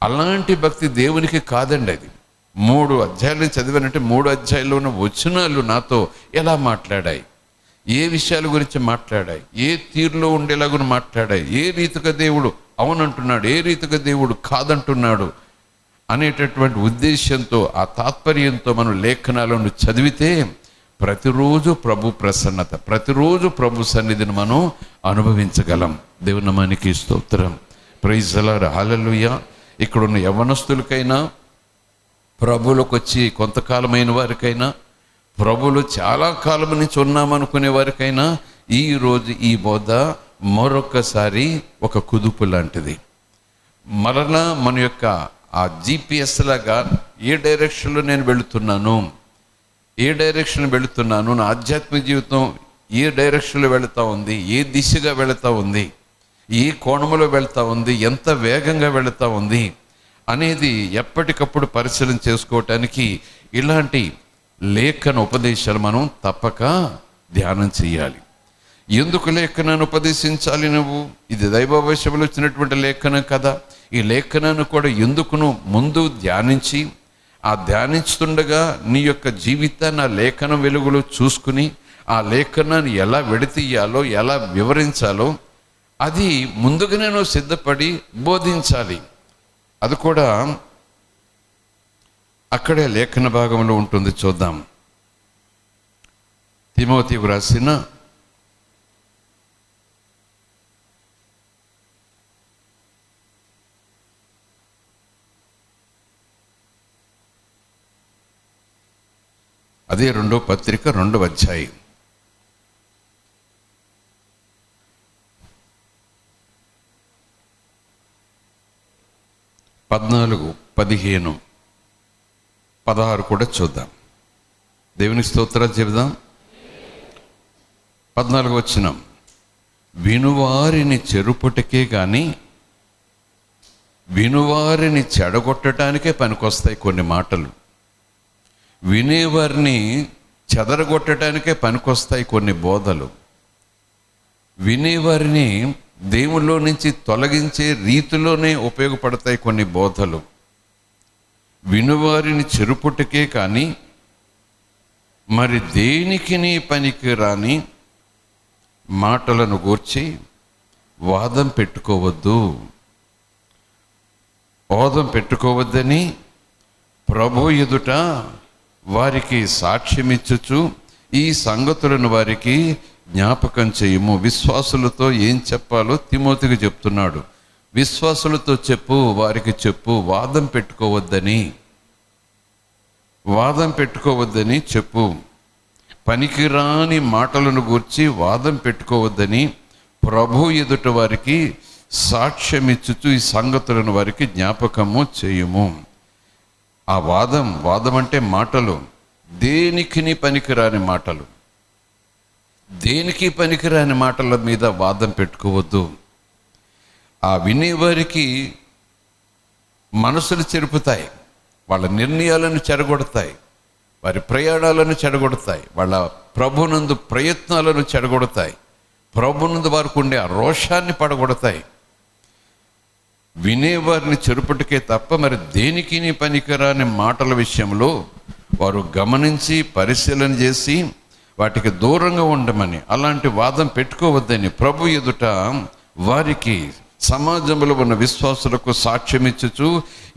అలాంటి భక్తి దేవునికి కాదండి. అది 3 అధ్యాయాలను చదివానంటే 3 అధ్యాయాల్లో ఉన్న వచనాలు నాతో ఎలా మాట్లాడాయి, ఏ విషయాల గురించి మాట్లాడాయి, ఏ తీరులో ఉండేలాగా మాట్లాడాయి, ఏ రీతిగా దేవుడు అవునంటున్నాడు, ఏ రీతిగా దేవుడు కాదంటున్నాడు అనేటటువంటి ఉద్దేశంతో, ఆ తాత్పర్యంతో మనం లేఖనాలను చదివితే ప్రతిరోజు ప్రభు ప్రసన్నత, ప్రతిరోజు ప్రభు సన్నిధిని మనం అనుభవించగలం. దేవుని నామానికి స్తోత్రం. ప్రైజ్ ది లార్డ్, హల్లెలూయా. ఇక్కడున్న యవ్వనస్తులకైనా, ప్రభువులకు వచ్చి కొంతకాలమైన వారికైనా, ప్రభువులు చాలా కాలం నుంచి ఉన్నామనుకునే వారికైనా ఈరోజు ఈ బోధ మరొకసారి ఒక కుదుపు లాంటిది. మరలా మన యొక్క ఆ GPS లాగా ఏ డైరెక్షన్లో నేను వెళుతున్నాను, ఏ డైరెక్షన్ వెళుతున్నాను, నా ఆధ్యాత్మిక జీవితం ఏ డైరెక్షన్లో వెళుతూ ఉంది, ఏ దిశగా వెళుతూ ఉంది, ఏ కోణంలో వెళుతూ ఉంది, ఎంత వేగంగా వెళుతూ ఉంది అనేది ఎప్పటికప్పుడు పరిశీలన చేసుకోవటానికి ఇలాంటి లేఖన ఉపదేశాలు మనం తప్పక ధ్యానం చేయాలి. ఎందుకు లేఖనాన్ని ఉపదేశించాలి నువ్వు? ఇది దైవావశ్యములు వచ్చినటువంటి లేఖనం కదా. ఈ లేఖనాన్ని కూడా ఎందుకును ముందు ధ్యానించి, ఆ ధ్యానిస్తుండగా నీ యొక్క జీవితాన్ని ఆ లేఖనం వెలుగులో చూసుకుని, ఆ లేఖనాన్ని ఎలా విడతీయాలో, ఎలా వివరించాలో అది ముందుగానే నువ్వు సిద్ధపడి బోధించాలి. అది కూడా అక్కడే లేఖన భాగంలో ఉంటుంది. చూద్దాం. తిమోతికి రాసిన 2వ పత్రిక 2వ అధ్యాయం 14, 15, 16 కూడా చూద్దాం. దేవునికి స్తోత్రాలు చెబుదాం. 14 వచనం, వినువారిని చెరుపుటకే కానీ వినువారిని చెడగొట్టడానికే పనికొస్తాయి కొన్ని మాటలు. వినేవారిని చెదరగొట్టడానికే పనికొస్తాయి కొన్ని బోధలు. వినేవారిని దేవుళ్ళో నుంచి తొలగించే రీతిలోనే ఉపయోగపడతాయి కొన్ని బోధలు. వినువారిని చెరుపుటకే కానీ మరి దేనికి పనికి రాని మాటలను గూర్చి వాదం పెట్టుకోవద్దని ప్రభు ఎదుట వారికి సాక్ష్యమిచ్చుచు ఈ సంగతులను వారికి జ్ఞాపకం చేయము. విశ్వాసులతో ఏం చెప్పాలో తిమోతికి చెప్తున్నాడు. విశ్వాసులతో చెప్పు, వారికి చెప్పు, వాదం పెట్టుకోవద్దని చెప్పు. పనికిరాని మాటలను గూర్చి వాదం పెట్టుకోవద్దని ప్రభు ఎదుట వారికి సాక్ష్యమిచ్చుచు ఈ సంగతులను వారికి జ్ఞాపకము చేయుము. ఆ వాదం అంటే మాటలు, దేనికి పనికిరాని మాటలు, దేనికి పనికిరాని మాటల మీద వాదం పెట్టుకోవద్దు. ఆ వినేవారికి మనసులు చెరుపుతాయి, వాళ్ళ నిర్ణయాలను చెడగొడతాయి, వారి ప్రయాణాలను చెడగొడతాయి, వాళ్ళ ప్రభునందు ప్రయత్నాలను చెడగొడతాయి, ప్రభునందు వారికి ఉండే ఆ రోషాన్ని పడగొడతాయి. వినేవారిని చెరుపుటకే తప్ప మరి దేనికి పనికిరాని మాటల విషయంలో వారు గమనించి పరిశీలన చేసి వాటికి దూరంగా ఉండమని, అలాంటి వాదం పెట్టుకోవద్దని ప్రభు ఎదుట వారికి, సమాజంలో ఉన్న విశ్వాసులకు సాక్ష్యమిచ్చుచు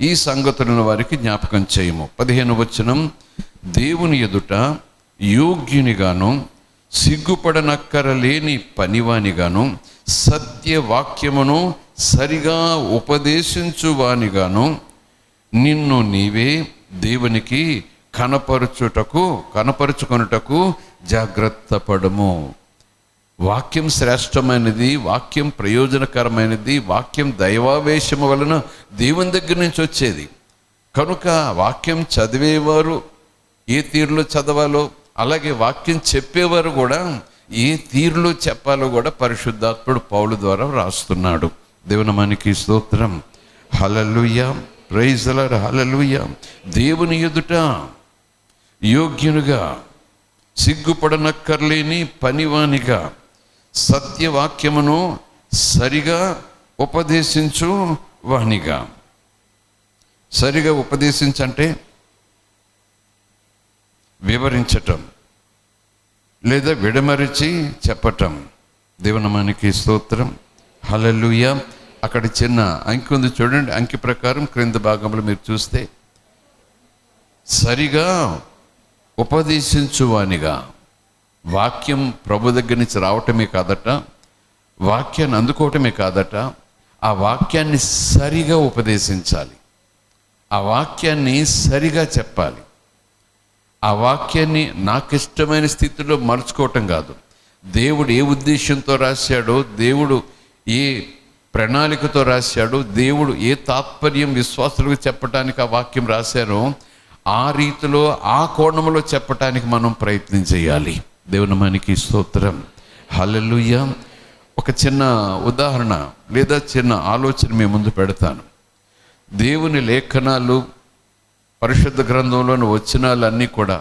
ఈ సంగతులను వారికి జ్ఞాపకం చేయము. 15 వచనం, దేవుని ఎదుట యోగ్యునిగాను సిగ్గుపడనక్కరలేని పనివానిగాను, సత్యవాక్యమును సరిగా ఉపదేశించువానిగాను నిన్ను నీవే దేవునికి కనపరుచుకొనుటకు జాగ్రత్త పడము. వాక్యం శ్రేష్టమైనది, వాక్యం ప్రయోజనకరమైనది, వాక్యం దైవావేశము వలన దేవుని దగ్గర నుంచి వచ్చేది కనుక వాక్యం చదివేవారు ఏ తీరులో చదవాలో, అలాగే వాక్యం చెప్పేవారు కూడా ఏ తీరులో చెప్పాలో కూడా పరిశుద్ధాత్ముడు పౌలు ద్వారా రాస్తున్నాడు. దేవునామానికి స్తోత్రం. Hallelujah, praise the lord, hallelujah. దేవుని ఎదుట యోగ్యునిగా, సిగ్గుపడనక్కర్లేని పనివానిగా, సత్యవాక్యమును సరిగా ఉపదేశించు వానిగా. సరిగా ఉపదేశించంటే వివరించటం లేదా విడమరిచి చెప్పటం. దేవునామానికి స్తోత్రం. హల్లెలూయా. అక్కడ చిన్న అంకి ఉంది చూడండి. అంకి ప్రకారం క్రింద భాగంలో మీరు చూస్తే సరిగా ఉపదేశించువానిగా. వాక్యం ప్రభు దగ్గర నుంచి రావటమే కాదట, వాక్యాన్ని అందుకోవటమే కాదట, ఆ వాక్యాన్ని సరిగా ఉపదేశించాలి, ఆ వాక్యాన్ని సరిగా చెప్పాలి. ఆ వాక్యాన్ని నాకు ఇష్టమైన స్థితిలో మలుచుకోవటం కాదు. దేవుడు ఏ ఉద్దేశంతో రాశాడో, దేవుడు ఏ ప్రణాళికతో రాశాడో, దేవుడు ఏ తాత్పర్యం విశ్వాసులకు చెప్పటానికి ఆ వాక్యం రాశారో ఆ రీతిలో, ఆ కోణంలో చెప్పటానికి మనం ప్రయత్నం చేయాలి. దేవునామానికి స్తోత్రం. హల్లెలూయా. ఒక చిన్న ఉదాహరణ లేదా చిన్న ఆలోచన మీ ముందు పెడతాను. దేవుని లేఖనాలు, పరిశుద్ధ గ్రంథంలోని వచనాలన్నీ కూడా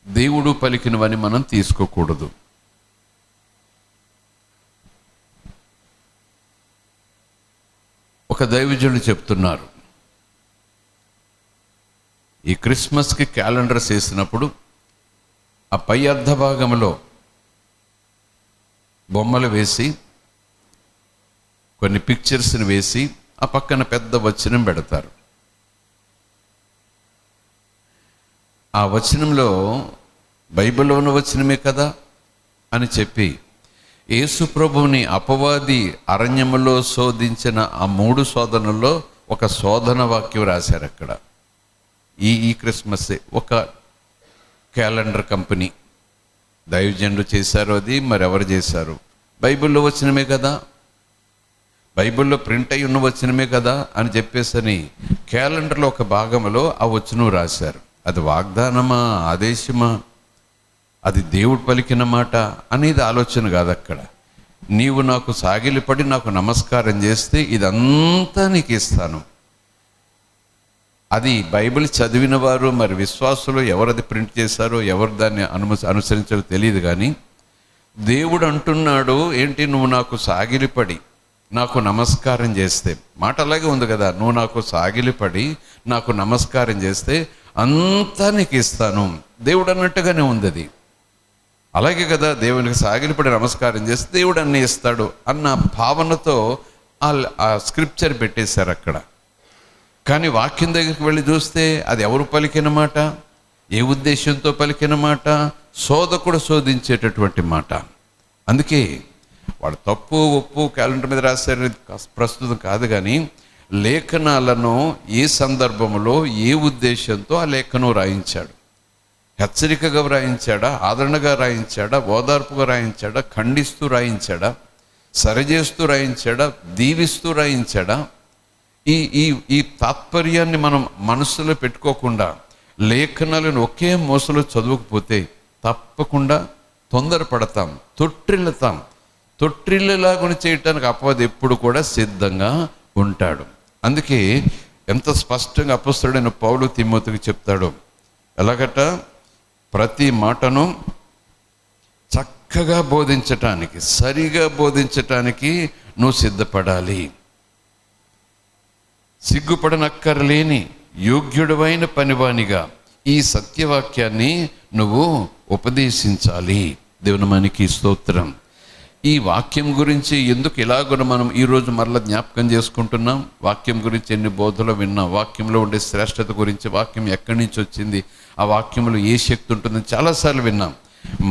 దేవుడు పలికినవని మనం తీసుకోకూడదు. ఒక దైవజనుడు చెప్తున్నారు, ఈ క్రిస్మస్కి క్యాలెండర్స్ వేసినప్పుడు ఆ పై అర్ధ భాగంలో బొమ్మలు వేసి, కొన్ని పిక్చర్స్ని వేసి, ఆ పక్కన పెద్ద వచనం పెడతారు. ఆ వచనంలో బైబిల్లో ఉన్న వచనమే కదా అని చెప్పి యేసు ప్రభువుని అపవాది అరణ్యములో శోధించిన ఆ 3 శోధనల్లో ఒక శోధన వాక్యం రాశారు అక్కడ. ఈ క్రిస్మస్ ఒక క్యాలెండర్ కంపెనీ దైవజనులు చేశారు. అది మరి ఎవరు చేశారు? బైబిల్లో వచనమే కదా, బైబిల్లో ప్రింట్ అయి ఉన్న వచనమే కదా అని చెప్పేసని క్యాలెండర్లో ఒక భాగంలో ఆ వచనం రాశారు. అది వాగ్దానమా, ఆదేశమా, అది దేవుడు పలికిన మాట అనేది ఆలోచన కాదు అక్కడ. నీవు నాకు సాగిలిపడి నాకు నమస్కారం చేస్తే ఇదంతా నీకు ఇస్తాను. అది బైబిల్ చదివిన వారు, మరి విశ్వాసులు ఎవరది ప్రింట్ చేశారో, ఎవరు దాన్ని అనుసరించారో తెలియదు. కానీ దేవుడు అంటున్నాడు ఏంటి, నువ్వు నాకు సాగిలిపడి నాకు నమస్కారం చేస్తే, మాట అలాగే ఉంది కదా, నువ్వు నాకు సాగిలిపడి నాకు నమస్కారం చేస్తే అంతా నీకు ఇస్తాను. దేవుడు అన్నట్టుగానే ఉంది అది. అలాగే కదా, దేవునికి సాగిలిపడి నమస్కారం చేస్తే దేవుడు అన్నీ ఇస్తాడు అన్న భావనతో ఆ స్క్రిప్చర్ పెట్టేశారు అక్కడ. కానీ వాక్యం దగ్గరికి వెళ్ళి చూస్తే అది ఎవరు పలికిన మాట, ఏ ఉద్దేశంతో పలికిన మాట, శోధకుడు శోధించేటటువంటి మాట. అందుకే వాడు తప్పు ఒప్పు క్యాలెండర్ మీద రాశారని ప్రస్తుతం కాదు, కానీ లేఖనాలను ఏ సందర్భంలో ఏ ఉద్దేశంతో ఆ లేఖనం రాయించాడు. హెచ్చరికగా రాయించాడా, ఆదరణగా రాయించాడా, ఓదార్పుగా రాయించాడా, ఖండిస్తూ రాయించాడా, సరిచేస్తూ రాయించాడా, దీవిస్తూ రాయించాడా? ఈ తాత్పర్యాన్ని మనం మనసులో పెట్టుకోకుండా లేఖనాలను ఒకే మోసలో చదువుకుపోతే తప్పకుండా తొందరపడతాం, తొట్టిల్లలాగా చేయటానికి అపవాది ఎప్పుడు కూడా సిద్ధంగా ఉంటాడు. అందుకే ఎంత స్పష్టంగా అపొస్తలుడైన పౌలు తిమోతికి చెప్తాడు, ఎలాగట, ప్రతి మాటను చక్కగా బోధించటానికి, సరిగా బోధించటానికి నువ్వు సిద్ధపడాలి. సిగ్గుపడనక్కర్లేని యోగ్యుడవైన పనివానిగా ఈ సత్యవాక్యాన్ని నువ్వు ఉపదేశించాలి. దేవునామానికి స్తోత్రం. ఈ వాక్యం గురించి ఎందుకు ఇలాగ మనం ఈరోజు మరలా జ్ఞాపకం చేసుకుంటున్నాం? వాక్యం గురించి ఎన్ని బోధలు విన్నాం, వాక్యంలో ఉండే శ్రేష్టత గురించి, వాక్యం ఎక్కడి నుంచి వచ్చింది, ఆ వాక్యంలో ఏ శక్తి ఉంటుందని చాలాసార్లు విన్నాం.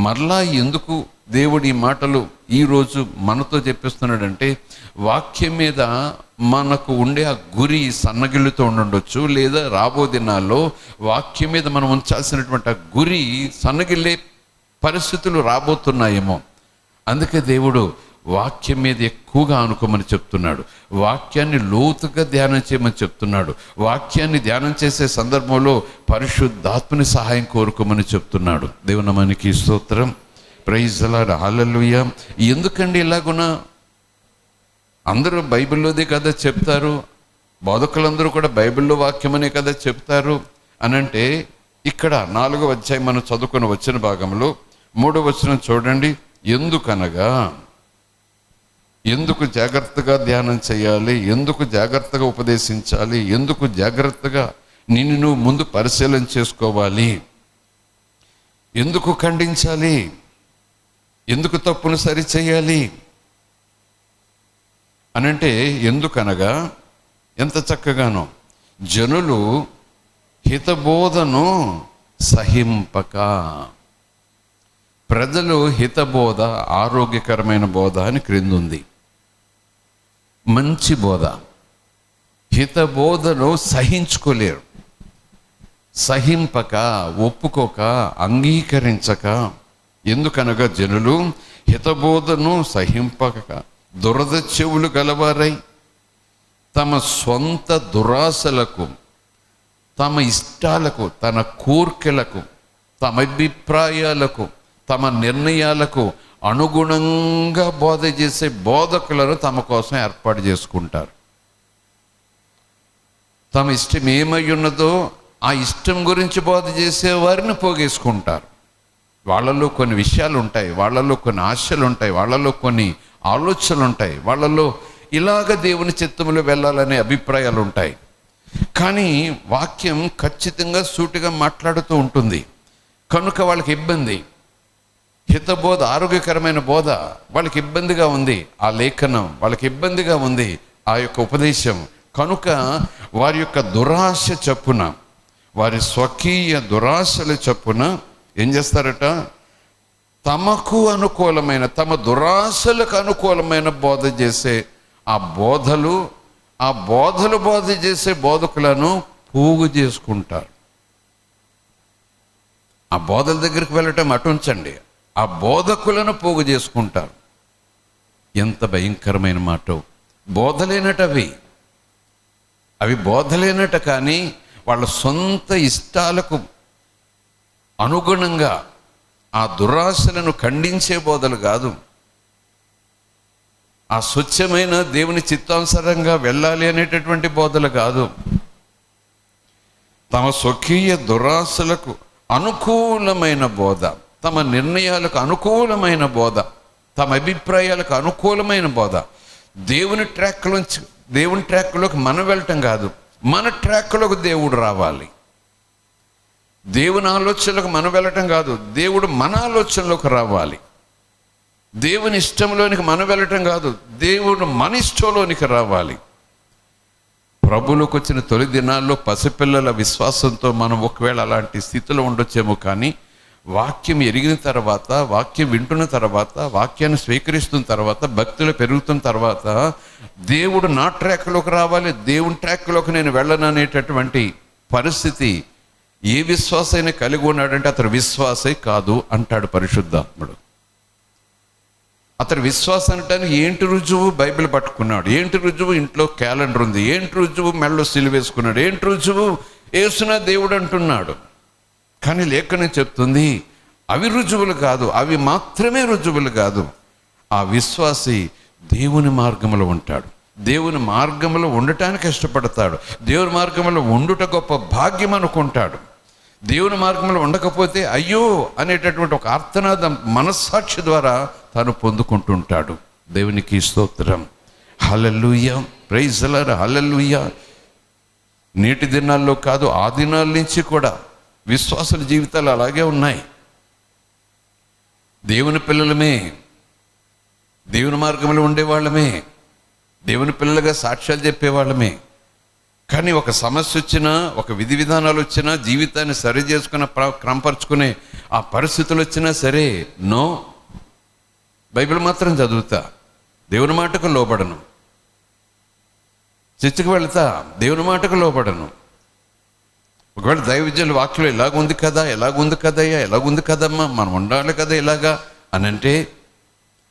మరలా ఎందుకు దేవుడు ఈ మాటలు ఈరోజు మనతో చెప్పిస్తున్నాడంటే, వాక్యం మీద మనకు ఉండే ఆ గురి సన్నగిల్లుతో ఉండొచ్చు, లేదా రాబో దినాల్లో వాక్యం మీద మనం ఉంచాల్సినటువంటి ఆ గురి సన్నగిల్లే పరిస్థితులు రాబోతున్నాయేమో. అందుకే దేవుడు వాక్యం మీద ఎక్కువగా ఆనుకోమని చెప్తున్నాడు. వాక్యాన్ని లోతుగా ధ్యానం చేయమని చెప్తున్నాడు. వాక్యాన్ని ధ్యానం చేసే సందర్భంలో పరిశుద్ధాత్మని సహాయం కోరుకోమని చెప్తున్నాడు. దేవుని నామానికి స్తోత్రం. Praise the lord. హల్లెలూయా. ఎందుకండి ఇలాగున్నా? అందరూ బైబిల్లోదే కదా చెప్తారు, బోధకులందరూ కూడా బైబిల్లో వాక్యమనే కదా చెప్తారు అనంటే, ఇక్కడ 4వ అధ్యాయం మనం చదువుకుని వచ్చిన భాగంలో 3వ వచనం చూడండి. ఎందుకనగా, ఎందుకు జాగ్రత్తగా ధ్యానం చేయాలి, ఎందుకు జాగ్రత్తగా ఉపదేశించాలి, ఎందుకు జాగ్రత్తగా నిన్ను నువ్వు ముందు పరిశీలన చేసుకోవాలి, ఎందుకు ఖండించాలి, ఎందుకు తప్పును సరిచేయాలి అనంటే, ఎందుకనగా ఎంత చక్కగానో, జనులు హితబోధను సహింపక. ప్రజలు హితబోధ, ఆరోగ్యకరమైన బోధ అని క్రిందుంది. మంచి బోధ, హితబోధను సహించుకోలేరు. సహింపక, ఒప్పుకోక, అంగీకరించక. ఎందుకనగా జనులు హితబోధను సహింపక దురద చెవులు గలవారై తమ సొంత దురాశలకు, తమ ఇష్టాలకు, తన కోర్కెలకు, తమ అభిప్రాయాలకు, తమ నిర్ణయాలకు అనుగుణంగా బోధ చేసే బోధకులను తమ కోసం ఏర్పాటు చేసుకుంటారు. తమ ఇష్టం ఏమై ఉన్నదో ఆ ఇష్టం గురించి బోధ చేసే వారిని పోగేసుకుంటారు. వాళ్ళలో కొన్ని విషయాలు ఉంటాయి, వాళ్ళలో కొన్ని ఆశలు ఉంటాయి, వాళ్ళలో కొన్ని ఆలోచనలు ఉంటాయి, వాళ్ళలో ఇలాగ దేవుని చిత్తములో వెళ్ళాలనే అభిప్రాయాలు ఉంటాయి. కానీ వాక్యం ఖచ్చితంగా సూటిగా మాట్లాడుతూ ఉంటుంది కనుక వాళ్ళకి ఇబ్బంది. హితబోధ, ఆరోగ్యకరమైన బోధ వాళ్ళకి ఇబ్బందిగా ఉంది. ఆ లేఖనం వాళ్ళకి ఇబ్బందిగా ఉంది, ఆ యొక్క ఉపదేశం. కనుక వారి యొక్క దురాశ చప్పున, వారి స్వకీయ దురాశల చప్పున ఏం చేస్తారట? తమకు అనుకూలమైన, తమ దురాశలకు అనుకూలమైన బోధ చేసే ఆ బోధలు బోధ చేసే బోధకులను పోగు చేసుకుంటారు. ఆ బోధల దగ్గరికి వెళ్ళటం అటు ఉంచండి, ఆ బోధకులను పోగు చేసుకుంటారు. ఎంత భయంకరమైన మాట! బోధలేనట అవి బోధలేనట. కానీ వాళ్ళ సొంత ఇష్టాలకు అనుగుణంగా ఆ దురాశలను ఖండించే బోధలు కాదు. ఆ స్వచ్ఛమైన దేవుని చిత్తానుసారంగా వెళ్ళాలి అనేటటువంటి బోధలు కాదు. తమ స్వకీయ దురాశలకు అనుకూలమైన బోధ, తమ నిర్ణయాలకు అనుకూలమైన బోధ, తమ అభిప్రాయాలకు అనుకూలమైన బోధ. దేవుని ట్రాక్లోకి మనం వెళ్ళటం కాదు, మన ట్రాక్లోకి దేవుడు రావాలి. దేవుని ఆలోచనలకు మనం వెళ్ళటం కాదు, దేవుడు మన ఆలోచనలోకి రావాలి. దేవుని ఇష్టంలోనికి మనం వెళ్ళటం కాదు, దేవుడు మన ఇష్టంలోనికి రావాలి. ప్రభువులోకి వచ్చిన తొలి దినాల్లో పసిపిల్లల విశ్వాసంతో మనం ఒకవేళ అలాంటి స్థితిలో ఉండొచ్చేమో. కానీ వాక్యం ఎరిగిన తర్వాత, వాక్యం వింటున్న తర్వాత, వాక్యాన్ని స్వీకరిస్తున్న తర్వాత, భక్తులు పెరుగుతున్న తర్వాత దేవుడు నా ట్రాక్లోకి రావాలి, దేవుని ట్రాక్లోకి నేను వెళ్ళను అనేటటువంటి పరిస్థితి ఏ విశ్వాసైనా కలిగి ఉన్నాడంటే అతను విశ్వాసే కాదు అంటాడు పరిశుద్ధాత్ముడు. అతను విశ్వాసం అంటానికి ఏంటి రుజువు? బైబిల్ పట్టుకున్నాడు. ఏంటి రుజువు? ఇంట్లో క్యాలెండర్ ఉంది. ఏంటి రుజువు? మెడలో సిలువ వేసుకున్నాడు. ఏంటి రుజువు? యేసున దేవుడు అంటున్నాడు. కానీ లేఖనం చెప్తుంది అవి రుజువులు కాదు, అవి మాత్రమే రుజువులు కాదు. ఆ విశ్వాసి దేవుని మార్గంలో ఉంటాడు, దేవుని మార్గంలో ఉండటానికి ఇష్టపడతాడు, దేవుని మార్గంలో ఉండుట గొప్ప భాగ్యం అనుకుంటాడు. దేవుని మార్గంలో ఉండకపోతే అయ్యో అనేటటువంటి ఒక ఆర్తనాదం మనస్సాక్షి ద్వారా తను పొందుకుంటుంటాడు. దేవునికి స్తోత్రం. హల్లెలూయా, ప్రైజ్ ది లార్డ్, హల్లెలూయా. నేటి దినాల్లో కాదు, ఆ దినాల నుంచి కూడా విశ్వాసుల జీవితాలు అలాగే ఉన్నాయి. దేవుని పిల్లలమే, దేవుని మార్గంలో ఉండేవాళ్ళమే, దేవుని పిల్లలుగా సాక్ష్యాలు చెప్పేవాళ్ళమే. కానీ ఒక సమస్య వచ్చినా, ఒక విధి విధానాలు వచ్చినా, జీవితాన్ని సరి చేసుకుని క్రమపరుచుకునే ఆ పరిస్థితులు వచ్చినా సరే, నో, బైబిల్ మాత్రం చదువుతా, దేవుని మాటకు లోబడను. చర్చికి వెళ్తా, దేవుని మాటకు లోబడను. ఒకవేళ దైవజనుల వాక్యం ఎలాగుంది కదా, ఎలాగుంది కదయ్యా, ఎలాగుంది కదమ్మా, మనం ఉండాలి కదా ఇలాగా అని అంటే,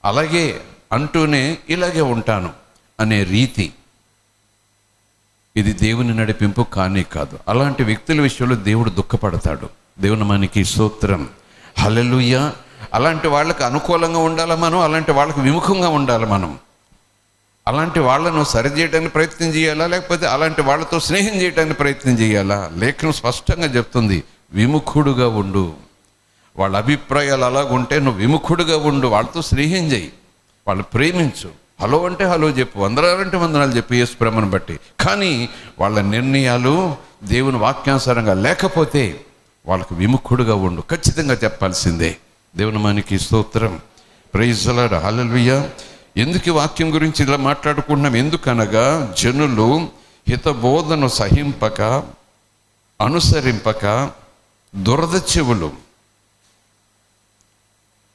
అలాగే అంటూనే ఇలాగే ఉంటాను అనే రీతి, ఇది దేవుని నడిపింపు కానీ కాదు. అలాంటి వ్యక్తుల విషయంలో దేవుడు దుఃఖపడతాడు. దేవుని మనకి స్తోత్రం, హల్లెలూయా. అలాంటి వాళ్ళకి అనుకూలంగా ఉండాలి మనం, అలాంటి వాళ్ళకి విముఖంగా ఉండాలి మనం. అలాంటి వాళ్ళను సరిచేయడానికి ప్రయత్నం చేయాలా, లేకపోతే అలాంటి వాళ్ళతో స్నేహం చేయడానికి ప్రయత్నం చేయాలా? లేఖనం స్పష్టంగా చెప్తుంది, విముఖుడుగా ఉండు. వాళ్ళ అభిప్రాయాలు అలాగుంటే నువ్వు విముఖుడుగా ఉండు, వాళ్ళతో స్నేహం చేయి, వాళ్ళు ప్రేమించు. హలో అంటే హలో చెప్పు, వందనాలంటే వందనాలు చెప్పు యేసు ప్రేమను బట్టి. కానీ వాళ్ళ నిర్ణయాలు దేవుని వాక్యానుసారంగా లేకపోతే వాళ్ళకు విముఖుడుగా ఉండు, ఖచ్చితంగా చెప్పాల్సిందే. దేవుని మనకి స్తోత్రం, ప్రైజ్ ది లార్డ్, హల్లెలూయా. ఎందుకు ఈ వాక్యం గురించి ఇలా మాట్లాడుకుంటున్నాం? ఎందుకనగా జనులు హితబోధను సహింపక, అనుసరింపక దురద చెవులు.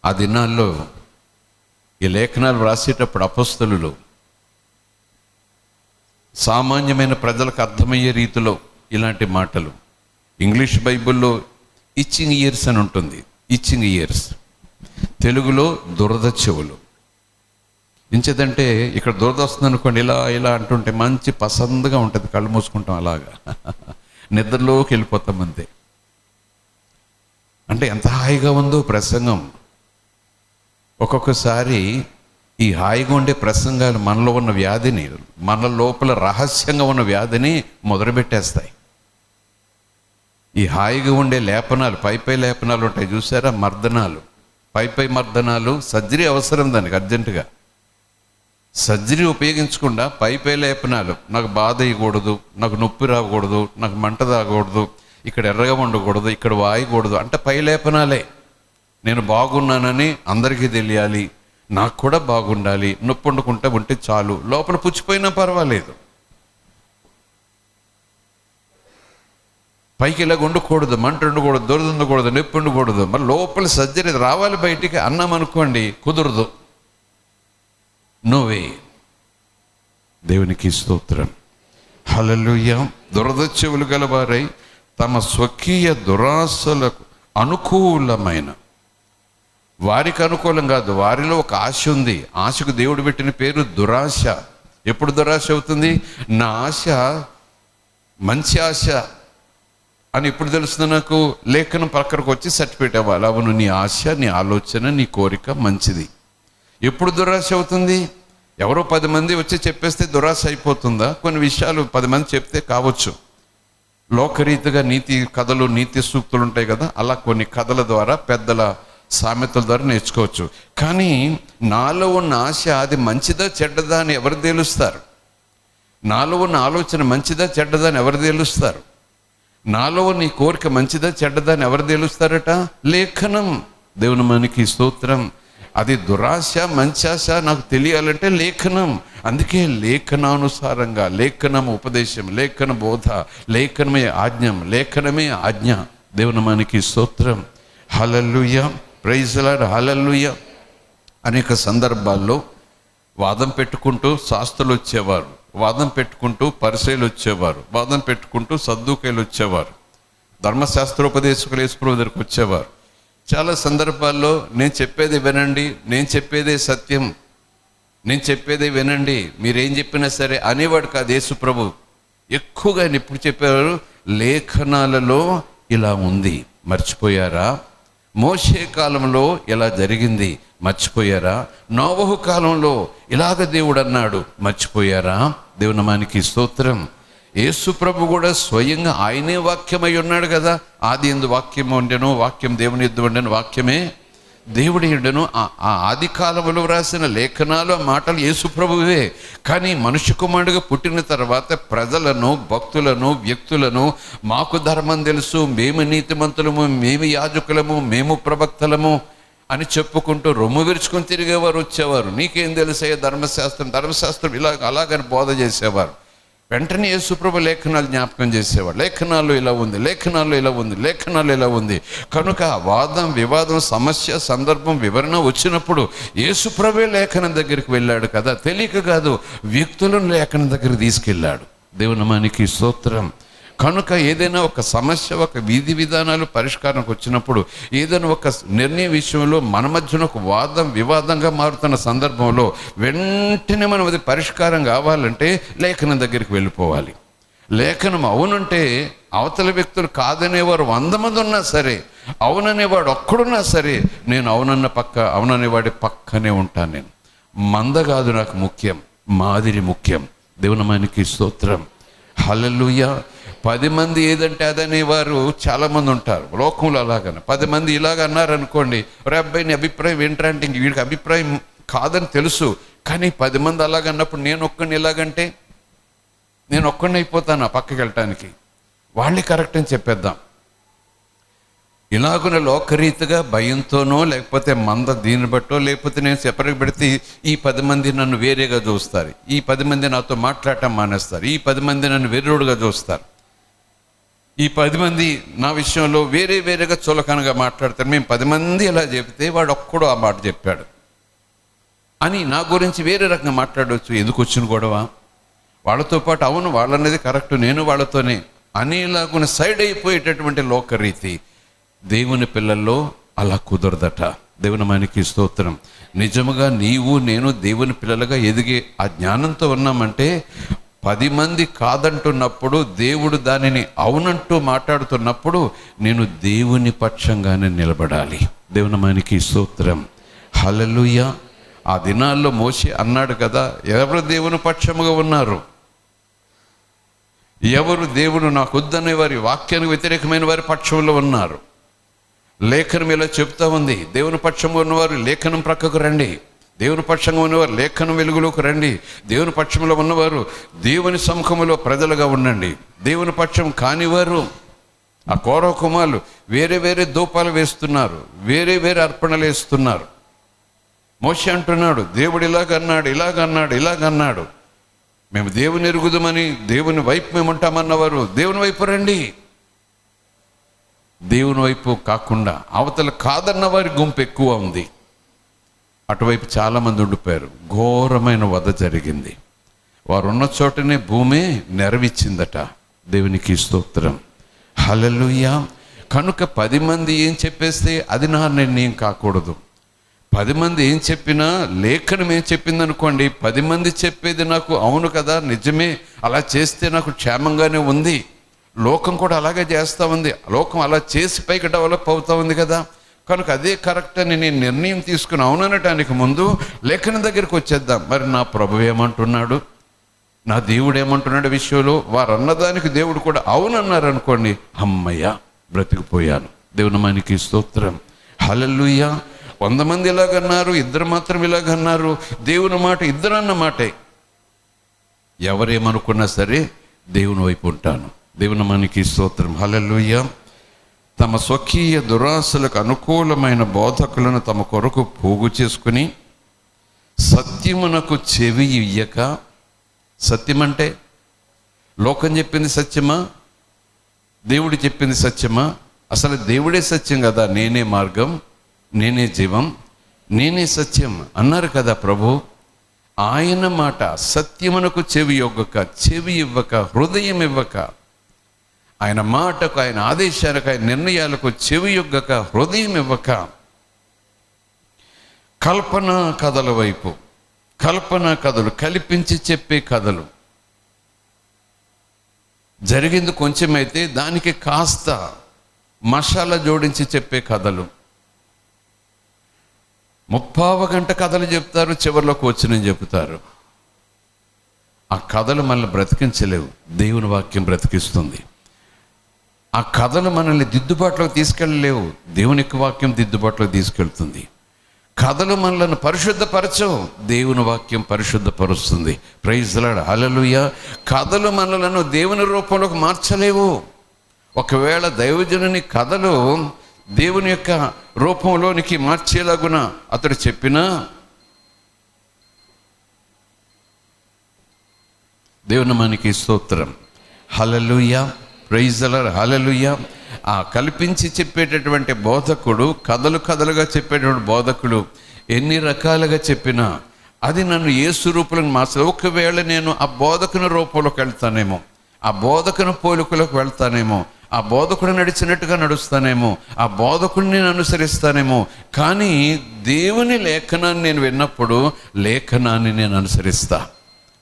ఆ దినాల్లో ఈ లేఖనాలు వ్రాసేటప్పుడు అపొస్తలులు సామాన్యమైన ప్రజలకు అర్థమయ్యే రీతిలో ఇలాంటి మాటలు, ఇంగ్లీష్ బైబిల్లో ఇచ్చింగ్ ఇయర్స్ అని ఉంటుంది, ఇచ్చింగ్ ఇయర్స్, తెలుగులో దురద చెవులు. ఇంచేదంటే ఇక్కడ దురద వస్తుంది అనుకోండి, ఇలా ఇలా అంటుంటే మంచి పసందుగా ఉంటుంది, కళ్ళు మూసుకుంటాం, అలాగా నిద్రలోకి వెళ్ళిపోతాం అంతే. అంటే ఎంత హాయిగా ఉందో ప్రసంగం. ఒక్కొక్కసారి ఈ హాయిగా ఉండే ప్రసంగాలు మనలో ఉన్న వ్యాధిని, మన లోపల రహస్యంగా ఉన్న వ్యాధిని మొదలుపెట్టేస్తాయి. ఈ హాయిగా ఉండే లేపనాలు, పై లేపనాలు ఉంటాయి చూసారా, మర్దనాలు, పై మర్దనాలు. సర్జరీ అవసరం దానికి అర్జెంటుగా. సర్జరీ ఉపయోగించకుండా పై లేపనాలు, నాకు బాధ వేయకూడదు, నాకు నొప్పి రాకూడదు, నాకు మంట తాగకూడదు, ఇక్కడ ఎర్రగా ఉండకూడదు, ఇక్కడ వాయకూడదు అంటే పై లేపనాలే. నేను బాగున్నానని అందరికీ తెలియాలి, నాకు కూడా బాగుండాలి, నొప్పి వండుకుంటా ఉంటే చాలు, లోపల పుచ్చిపోయినా పర్వాలేదు. పైకి ఇలాగ ఉండకూడదు, మంట ఉండకూడదు, దురద ఉండకూడదు, నొప్పి ఉండకూడదు. మరి లోపల సర్జరీ రావాలి బయటికి అన్నాం అనుకోండి, కుదరదు, నోవే. దేవునికి స్తోత్రం, హల్లెలూయా. దురద చెవులు గలవారై తమ స్వకీయ దురాశలకు అనుకూలమైన, వారికి అనుకూలం కాదు, వారిలో ఒక ఆశ ఉంది. ఆశకు దేవుడు పెట్టిన పేరు దురాశ. ఎప్పుడు దురాశ అవుతుంది? నా ఆశ మంచి ఆశ అని ఎప్పుడు తెలుస్తుంది నాకు? లేఖనం పక్కకు వచ్చి సర్టిఫికేట్ అవ్వాలి, అవును నీ ఆశ, నీ ఆలోచన, నీ కోరిక మంచిది. ఎప్పుడు దురాశ అవుతుంది? ఎవరో 10 మంది వచ్చి చెప్పేస్తే దురాశ అయిపోతుందా? కొన్ని విషయాలు 10 మంది చెప్తే కావచ్చు, లోకరీతిగా నీతి కథలు, నీతి సూక్తులు ఉంటాయి కదా, అలా కొన్ని కథల ద్వారా, పెద్దల సామెతల ద్వారా నేర్చుకోవచ్చు. కానీ నాలో ఉన్న ఆశ అది మంచిదా చెడ్డదా అని ఎవరు తేలుస్తారు? నాలో ఉన్న ఆలోచన మంచిదా చెడ్డదా అని ఎవరు తేలుస్తారు? నాలో నీ కోరిక మంచిదా చెడ్డదా అని ఎవరు తేలుస్తారట? లేఖనం. దేవుని మనకి స్తోత్రం. అది దురాశ మంచి ఆశ నాకు తెలియాలంటే లేఖనం. అందుకే లేఖనానుసారంగా, లేఖనం ఉపదేశం, లేఖన బోధ, లేఖనమే ఆజ్ఞం, లేఖనమే ఆజ్ఞ. దేవుని మనకి స్తోత్రం, హల్లెలూయా, ప్రైజ్ ది లార్డ్, హల్లెలూయా. అనేక సందర్భాల్లో వాదం పెట్టుకుంటూ శాస్త్రులు వచ్చేవారు, వాదం పెట్టుకుంటూ పరిసయ్యులు వచ్చేవారు, వాదం పెట్టుకుంటూ సద్దూకయ్యులు వచ్చేవారు, ధర్మశాస్త్రోపదేశకులు యేసుప్రభువు దగ్గరికి వచ్చేవారు. చాలా సందర్భాల్లో నేను చెప్పేది వినండి, నేను చెప్పేదే సత్యం, నేను చెప్పేదే వినండి, మీరేం చెప్పినా సరే అనేవాడు కాదు యేసుప్రభు. ఎక్కువగా ఆయన ఎప్పుడు చెప్పేవారు? లేఖనాలలో ఇలా ఉంది, మర్చిపోయారా? మోషే కాలంలో ఇలా జరిగింది, మర్చిపోయారా? నోవహు కాలంలో ఇలాగ దేవుడు అన్నాడు, మర్చిపోయారా? దేవుని నామానికి స్తోత్రం. యేసు ప్రభు కూడా స్వయంగా ఆయనే వాక్యమై ఉన్నాడు కదా. ఆది యందు వాక్యం ఉండెను, వాక్యం దేవుని యుద్ధ ఉండెను, వాక్యమే దేవుడి ఉండెను. ఆ ఆది కాలంలో రాసిన లేఖనాలు, మాటలు యేసు ప్రభువే. కానీ మనుష్య కుమారుడిగా పుట్టిన తర్వాత ప్రజలను, భక్తులను, వ్యక్తులను మాకు ధర్మం తెలుసు, మేము నీతిమంతులము, మేము యాజకులము, మేము ప్రవక్తలము అని చెప్పుకుంటూ రొమ్ము విరుచుకొని తిరిగేవారు, వచ్చేవారు. నీకేం తెలుసే ధర్మశాస్త్రం, ధర్మశాస్త్రం ఇలా అలాగని బోధ చేసేవారు. వెంటనే యేసుప్రభు లేఖనాలు జ్ఞాపకం చేసేవాడు. లేఖనాలు ఇలా ఉంది, లేఖనాలు ఇలా ఉంది, లేఖనాలు ఇలా ఉంది. కనుక వాదం, వివాదం, సమస్య, సందర్భం, వివరణ వచ్చినప్పుడు యేసుప్రభే లేఖనం దగ్గరికి వెళ్ళాడు కదా. తెలియక కాదు, వ్యక్తులను లేఖనం దగ్గరికి తీసుకెళ్ళాడు. దేవుని నామానికి స్తోత్రం. కనుక ఏదైనా ఒక సమస్య, ఒక విధి విధానాలు పరిష్కారానికి వచ్చినప్పుడు, ఏదైనా ఒక నిర్ణయ విషయంలో మన మధ్యన ఒక వాదం వివాదంగా మారుతున్న సందర్భంలో వెంటనే మనం అది పరిష్కారం కావాలంటే లేఖనం దగ్గరికి వెళ్ళిపోవాలి. లేఖనం అవునంటే అవతల వ్యక్తులు కాదనేవారు 100 మంది ఉన్నా సరే, అవుననేవాడు ఒక్కడున్నా సరే, నేను అవుననేవాడి పక్కనే ఉంటాను. నేను మంద కాదు నాకు ముఖ్యం, మాదిరి ముఖ్యం. దేవుని నామానికి స్తోత్రం. హల్లెలూయా. 10 మంది ఏదంటే అదనేవారు చాలామంది ఉంటారు లోకంలో. అలాగని 10 మంది ఇలాగ అన్నారనుకోండి, రే అబ్బాయి నీ అభిప్రాయం ఏంటంటే ఇంక వీడికి అభిప్రాయం కాదని తెలుసు, కానీ 10 మంది అలాగన్నప్పుడు నేను ఒక్కడిని ఇలాగంటే నేను ఒక్కడిని అయిపోతాను ఆ పక్కకి వెళ్ళటానికి. వాళ్ళే కరెక్ట్ అని చెప్పేద్దాం. ఇలాగున లోకరీతిగా భయంతోనో, లేకపోతే మంద దీన్ని బట్టో, లేకపోతే నేను సెపరేట్ పెడితే ఈ 10 మంది నన్ను వేరేగా చూస్తారు, ఈ 10 మంది నాతో మాట్లాడటం మానేస్తారు, ఈ 10 మంది నన్ను వేరేగా చూస్తారు, ఈ 10 మంది నా విషయంలో వేరేగా చులకనగా మాట్లాడతారు. మేము 10 మంది ఇలా చెప్తే వాడు ఒక్కడు ఆ మాట చెప్పాడు అని నా గురించి వేరే రకంగా మాట్లాడవచ్చు. ఎందుకు వచ్చిన గొడవ? వాళ్ళతో పాటు అవును వాళ్ళనేది కరెక్ట్, నేను వాళ్ళతోనే అనేలాగున సైడ్ అయిపోయేటటువంటి లోకరీతి దేవుని పిల్లల్లో అలా కుదరదట. దేవుని నామానికి స్తోత్రం. నిజముగా నీవు నేను దేవుని పిల్లలుగా ఎదిగే ఆ జ్ఞానంతో ఉన్నామంటే 10 మంది కాదంటున్నప్పుడు, దేవుడు దానిని అవునంటూ మాట్లాడుతున్నప్పుడు నేను దేవుని పక్షంగానే నిలబడాలి. దేవుని నామానికి స్తోత్రం. హల్లెలూయా. ఆ దినాల్లో మోషే అన్నాడు కదా, ఎవరు దేవుని పక్షముగా ఉన్నారు, ఎవరు దేవుడు నాకు వద్దనే వారి వాక్యానికి వ్యతిరేకమైన వారి పక్షంలో ఉన్నారు. లేఖనం ఇలా చెప్తా ఉంది, దేవుని పక్షంగా ఉన్నవారు లేఖనం ప్రక్కకు రండి, దేవుని పక్షంగా ఉన్నవారు లేఖనం వెలుగులోకి రండి, దేవుని పక్షంలో ఉన్నవారు దేవుని సముఖంలో ప్రజలుగా ఉండండి. దేవుని పక్షం కానివారు ఆ కౌరవ కుమారులు వేరే ధూపాలు వేస్తున్నారు, వేరే అర్పణలు వేస్తున్నారు. మోషే అంటున్నాడు, దేవుడు ఇలాగన్నాడు, మేము దేవుని ఎరుగుదమని దేవుని వైపు మేము ఉంటామన్నవారు దేవుని వైపు రండి. దేవుని వైపు కాకుండా అవతల కాదన్న వారి గుంపు ఎక్కువ ఉంది. అటువైపు చాలామంది ఉండిపోయారు. ఘోరమైన వధ జరిగింది. వారు ఉన్న చోటనే భూమి నెరవిచ్చిందట. దేవునికి స్తోత్రం. హల్లెలూయా. కనుక 10 మంది ఏం చెప్పేస్తే అది నా నిర్ణయం కాకూడదు. 10 మంది ఏం చెప్పినా, లేఖనం ఏం చెప్పింది అనుకోండి, 10 మంది చెప్పేది నాకు అవును కదా, నిజమే, అలా చేస్తే నాకు క్షేమంగానే ఉంది, లోకం కూడా అలాగే చేస్తూ ఉంది, లోకం అలా చేసి పైకి డెవలప్ అవుతూ ఉంది కదా, కనుక అదే కరెక్ట్ అని నేను నిర్ణయం తీసుకుని అవుననటానికి ముందు లేఖనం దగ్గరికి వచ్చేద్దాం. మరి నా ప్రభువు ఏమంటున్నాడు, నా దేవుడు ఏమంటున్నాడు విషయంలో వారు అన్నదానికి దేవుడు కూడా అవునన్నారు అనుకోండి, అమ్మయ్య బ్రతికిపోయాను. దేవుని నామానికి స్తోత్రం. హల్లెలూయా. 100 మంది ఇలాగన్నారు, 2 మాత్రం ఇలాగన్నారు. దేవుని మాట ఇద్దరు అన్న మాటే. ఎవరేమనుకున్నా సరే దేవుని వైపు ఉంటాను. దేవుని నామానికి స్తోత్రం. హల్లెలూయా. తమ స్వకీయ దురాశలకు అనుకూలమైన బోధకులను తమ కొరకు పోగు చేసుకుని సత్యమునకు చెవి ఇయ్యక, సత్యం అంటే లోకం చెప్పింది సత్యమా, దేవుడు చెప్పింది సత్యమా? అసలు దేవుడే సత్యం కదా, నేనే మార్గం, నేనే జీవం, నేనే సత్యం అన్నారు కదా ప్రభు. ఆయన మాట సత్యమునకు చెవి ఇవ్వక, హృదయం ఇవ్వక, ఆయన మాటకు, ఆయన ఆదేశాలకు, ఆయన నిర్ణయాలకు చెవి యొగ్గక, హృదయం ఇవ్వక, కల్పన కథల వైపు, కల్పన కథలు, కల్పించి చెప్పే కథలు, జరిగింది కొంచెమైతే దానికి కాస్త మసాలా జోడించి చెప్పే కథలు, 30 గంట కథలు చెప్తారు, చివరిలో కూర్చుని చెప్తారు. ఆ కథలు మనల్ని బ్రతికించలేవు, దేవుని వాక్యం బ్రతికిస్తుంది. ఆ కథలు మనల్ని దిద్దుబాటులోకి తీసుకెళ్ళలేవు, దేవుని యొక్క వాక్యం దిద్దుబాటులోకి తీసుకెళ్తుంది. కథలు మనల్ని పరిశుద్ధపరచవు, దేవుని వాక్యం పరిశుద్ధపరుస్తుంది. Praise the lord. హల్లెలూయా. కథలు మనలను దేవుని రూపంలోకి మార్చలేవు. ఒకవేళ దైవజనుని కథలు దేవుని యొక్క రూపంలోనికి మార్చేలాగున అతడు చెప్పినా, దేవుని మనకి స్తోత్రం. Hallelujah, praise the lord, hallelujah. ఆ కల్పించి చెప్పేటటువంటి బోధకుడు, కథలుగా చెప్పేటటువంటి బోధకుడు ఎన్ని రకాలుగా చెప్పినా అది నన్ను యేసు రూపంలోకి మార్చదు. ఒకవేళ నేను ఆ బోధకుని రూపంలోకి వెళ్తానేమో, ఆ బోధకుని పోలికలోకి వెళ్తానేమో, ఆ బోధకుడు నడిచినట్టుగా నడుస్తానేమో, ఆ బోధకుడిని నేను అనుసరిస్తానేమో, కానీ దేవుని లేఖనాన్ని నేను విన్నప్పుడు లేఖనాన్ని నేను అనుసరిస్తా.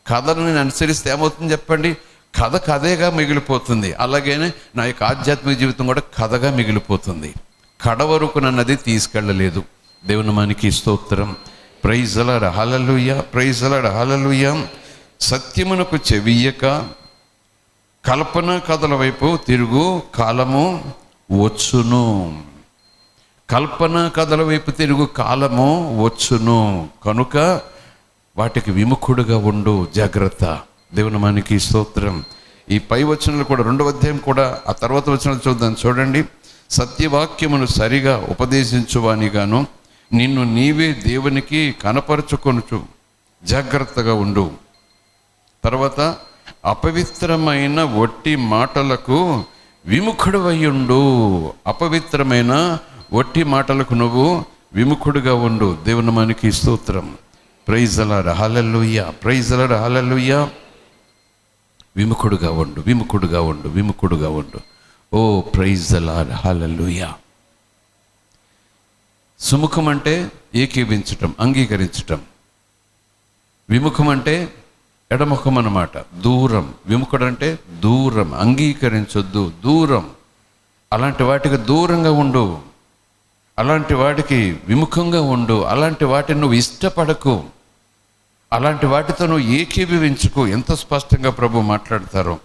కథను నేను అనుసరిస్తే ఏమవుతుంది చెప్పండి? కథ కథగా మిగిలిపోతుంది. అలాగనే నా యొక్క ఆధ్యాత్మిక జీవితం కూడా కథగా మిగిలిపోతుంది. కడ వరకు నన్ను అది తీసుకెళ్ళలేదు. దేవుని మనకి స్తోత్రం. Praise the lord, hallelujah, praise the lord, hallelujah. సత్యమునకు చెవియ్యక కల్పన కథల వైపు తిరుగు కాలము వచ్చును. కల్పన కథల వైపు తిరుగు కాలము వచ్చును కనుక వాటికి విముఖుడుగా ఉండు, జాగ్రత్త. దేవుని మనకి స్తోత్రం. ఈ పై వచనాలు కూడా 2వ అధ్యాయం కూడా ఆ తర్వాత వచనాలు చూద్దాం. చూడండి. సత్యవాక్యమును సరిగా ఉపదేశించువానిగాను నిన్ను నీవే దేవునికి కనపరుచుకొనుచు జాగ్రత్తగా ఉండు. తర్వాత అపవిత్రమైన ఒట్టి మాటలకు విముఖుడువయ్యుండు. అపవిత్రమైన ఒట్టి మాటలకు నువ్వు విముఖుడుగా ఉండు. దేవుని మనకి స్తోత్రం. Praise the lord, hallelujah, praise the lord, hallelujah. విముఖుడుగా ఉండు, విముఖుడుగా ఉండు, విముఖుడుగా ఉండు. Oh praise the lord, hallelujah. సుముఖం అంటే ఏకీవించటం, అంగీకరించటం. విముఖం అంటే ఎడముఖం అన్నమాట, దూరం. విముఖుడు అంటే దూరం, అంగీకరించొద్దు, దూరం. అలాంటి వాటికి దూరంగా ఉండు, అలాంటి వాటికి విముఖంగా ఉండు, అలాంటి వాటిని నువ్వు ఇష్టపడకు, అలాంటి వాటితో నువ్వు ఏకీభవించుకో. ఎంత స్పష్టంగా ప్రభు మాట్లాడతారో.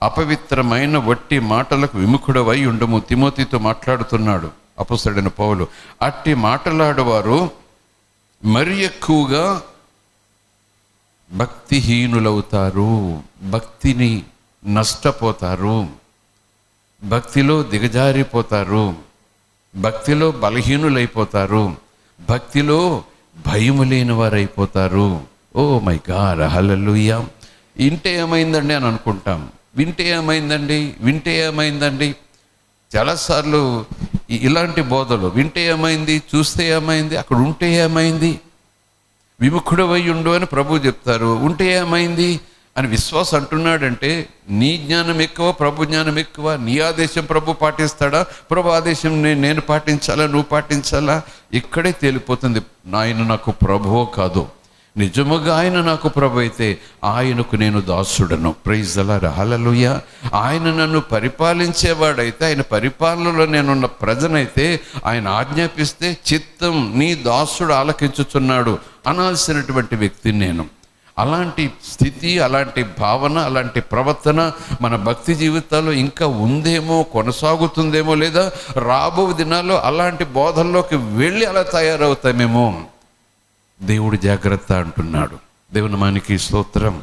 అపవిత్రమైన వట్టి మాటలకు విముఖుడవై ఉండము. తిమోతితో మాట్లాడుతున్నాడు అపొస్తలుడైన పౌలు. అట్టి మాటలాడేవారు మరి ఎక్కువగా భక్తిహీనులవుతారు, భక్తిని నష్టపోతారు, భక్తిలో దిగజారిపోతారు, భక్తిలో బలహీనులైపోతారు, భక్తిలో భయము లేని వారైపోతారు. ఓ మై గాడ్, హల్లెలూయా. వింటే ఏమైందండి అని అనుకుంటాం. వింటే ఏమైందండి. చాలాసార్లు ఇలాంటి బోధలు వింటే ఏమైంది, చూస్తే ఏమైంది, అక్కడ ఉంటే ఏమైంది, విముఖుడవై ఉండు అని ప్రభు చెప్తారు. ఉంటే ఏమైంది అని విశ్వాసం అంటున్నాడంటే నీ జ్ఞానం ఎక్కువ, ప్రభు జ్ఞానం ఎక్కువ. నీ ఆదేశం ప్రభు పాటిస్తాడా, ప్రభు ఆదేశం నేను పాటించాలా, నువ్వు పాటించాలా? ఇక్కడే తేలిపోతుంది ఆయన నాకు ప్రభువో కాదు. నిజముగా ఆయన నాకు ప్రభు అయితే ఆయనకు నేను దాసుడను. ప్రైజ్ ది లార్డ్, హల్లెలూయా. ఆయన నన్ను పరిపాలించేవాడైతే, ఆయన పరిపాలనలో నేనున్న ప్రజనైతే, ఆయన ఆజ్ఞాపిస్తే చిత్తం నీ దాసుడు ఆలకించుచున్నాడు అనాల్సినటువంటి వ్యక్తిని నేను. అలాంటి స్థితి, అలాంటి భావన, అలాంటి ప్రవర్తన మన భక్తి జీవితాల్లో ఇంకా ఉందేమో, కొనసాగుతుందేమో, లేదా రాబో దినాల్లో అలాంటి బోధల్లోకి వెళ్ళి అలా తయారవుతామేమో. దేవుడు జాగ్రత్త అంటున్నాడు. దేవుని మనకి స్తోత్రం.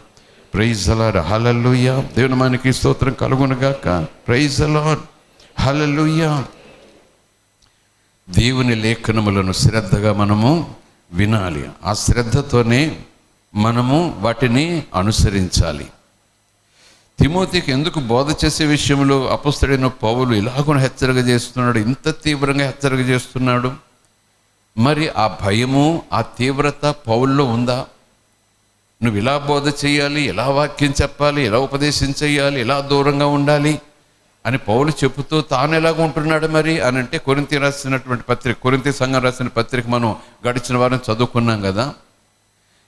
Praise the lord, hallelujah. దేవుని మనకి స్తోత్రం కలుగునుగాక. Praise the lord, hallelujah. దేవుని లేఖనములను శ్రద్ధగా మనము వినాలి. ఆ శ్రద్ధతోనే మనము వాటిని అనుసరించాలి. తిమోతికి ఎందుకు బోధ చేసే విషయంలో అపొస్తలుడైన పౌలు ఇలాగున హెచ్చరిక చేస్తున్నాడు, ఇంత తీవ్రంగా హెచ్చరిక చేస్తున్నాడు? మరి ఆ భయము, ఆ తీవ్రత పౌల్లో ఉందా? నువ్వు ఇలా బోధ చేయాలి, ఎలా వాక్యం చెప్పాలి, ఎలా ఉపదేశం చేయాలి, ఎలా దూరంగా ఉండాలి అని పౌలు చెబుతూ తాను ఎలాగ ఉంటున్నాడు మరి అని అంటే, కొరింథీ రాసినటువంటి పత్రిక, కొరింథీ సంఘం రాసిన పత్రిక మనం గడిచిన వారం చదువుకున్నాం కదా.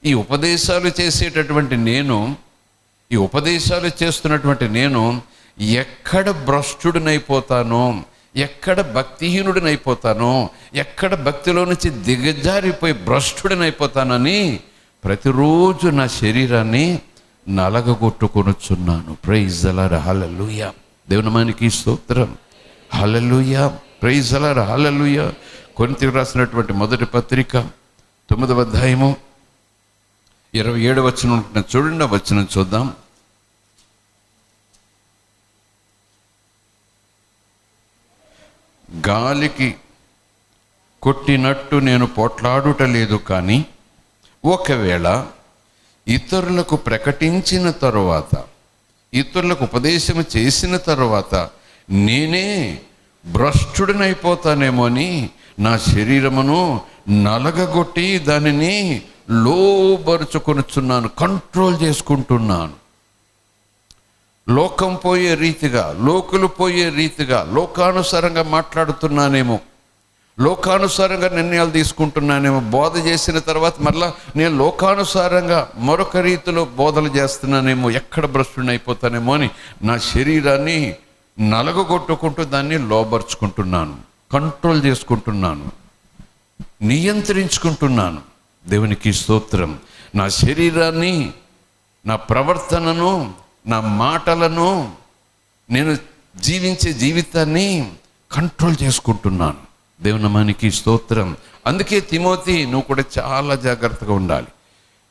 ఈ ఉపదేశాలు చేసేటటువంటి నేను, ఈ ఉపదేశాలు చేస్తున్నటువంటి నేను ఎక్కడ భ్రష్టుడినైపోతానో, ఎక్కడ భక్తిహీనుడినైపోతానో, ఎక్కడ భక్తిలో నుంచి దిగజారిపోయి భ్రష్టుడినైపోతానని ప్రతిరోజు నా శరీరాన్ని నలగగొట్టుకొనుచున్నాను. Praise the lord, hallelujah. దేవుని మనకి స్తోత్రం, హల్లెలూయా. ప్రైజ్ ది లార్డ్, హల్లెలూయా. కొరింథీయులకు రాసినటువంటి మొదటి పత్రిక 9వ అధ్యాయము 27వ వచనం చూడండి. ఆ వచనం చూద్దాం. గాలికి కొట్టినట్టు నేను పోట్లాడుట లేదు, కానీ ఒకవేళ ఇతరులకు ప్రకటించిన తరువాత, ఇతరులకు ఉపదేశం చేసిన తరువాత నేనే భ్రష్టుడినైపోతానేమో అని నా శరీరమును నలగగొట్టి దానిని లోబరుచుకొనుచున్నాను, కంట్రోల్ చేసుకుంటున్నాను. లోకం పోయే రీతిగా, లోకులు పోయే రీతిగా లోకానుసారంగా మాట్లాడుతున్నానేమో, లోకానుసారంగా నిర్ణయాలు తీసుకుంటున్నానేమో. బోధ చేసిన తర్వాత మరలా నేను లోకానుసారంగా మరొక రీతిలో బోధలు చేస్తున్నానేమో, ఎక్కడ భ్రష్టుని అయిపోతానేమో అని నా శరీరాన్ని నలగగొట్టుకుంటూ దాన్ని లోబర్చుకుంటున్నాను, కంట్రోల్ చేసుకుంటున్నాను, నియంత్రించుకుంటున్నాను. దేవునికి స్తోత్రం. నా శరీరాన్ని, నా ప్రవర్తనను, నా మాటలను, నేను జీవించే జీవితాన్ని కంట్రోల్ చేసుకుంటున్నాను. దేవుని నామానికి స్తోత్రం. అందుకే తిమోతి, నువ్వు కూడా చాలా జాగ్రత్తగా ఉండాలి.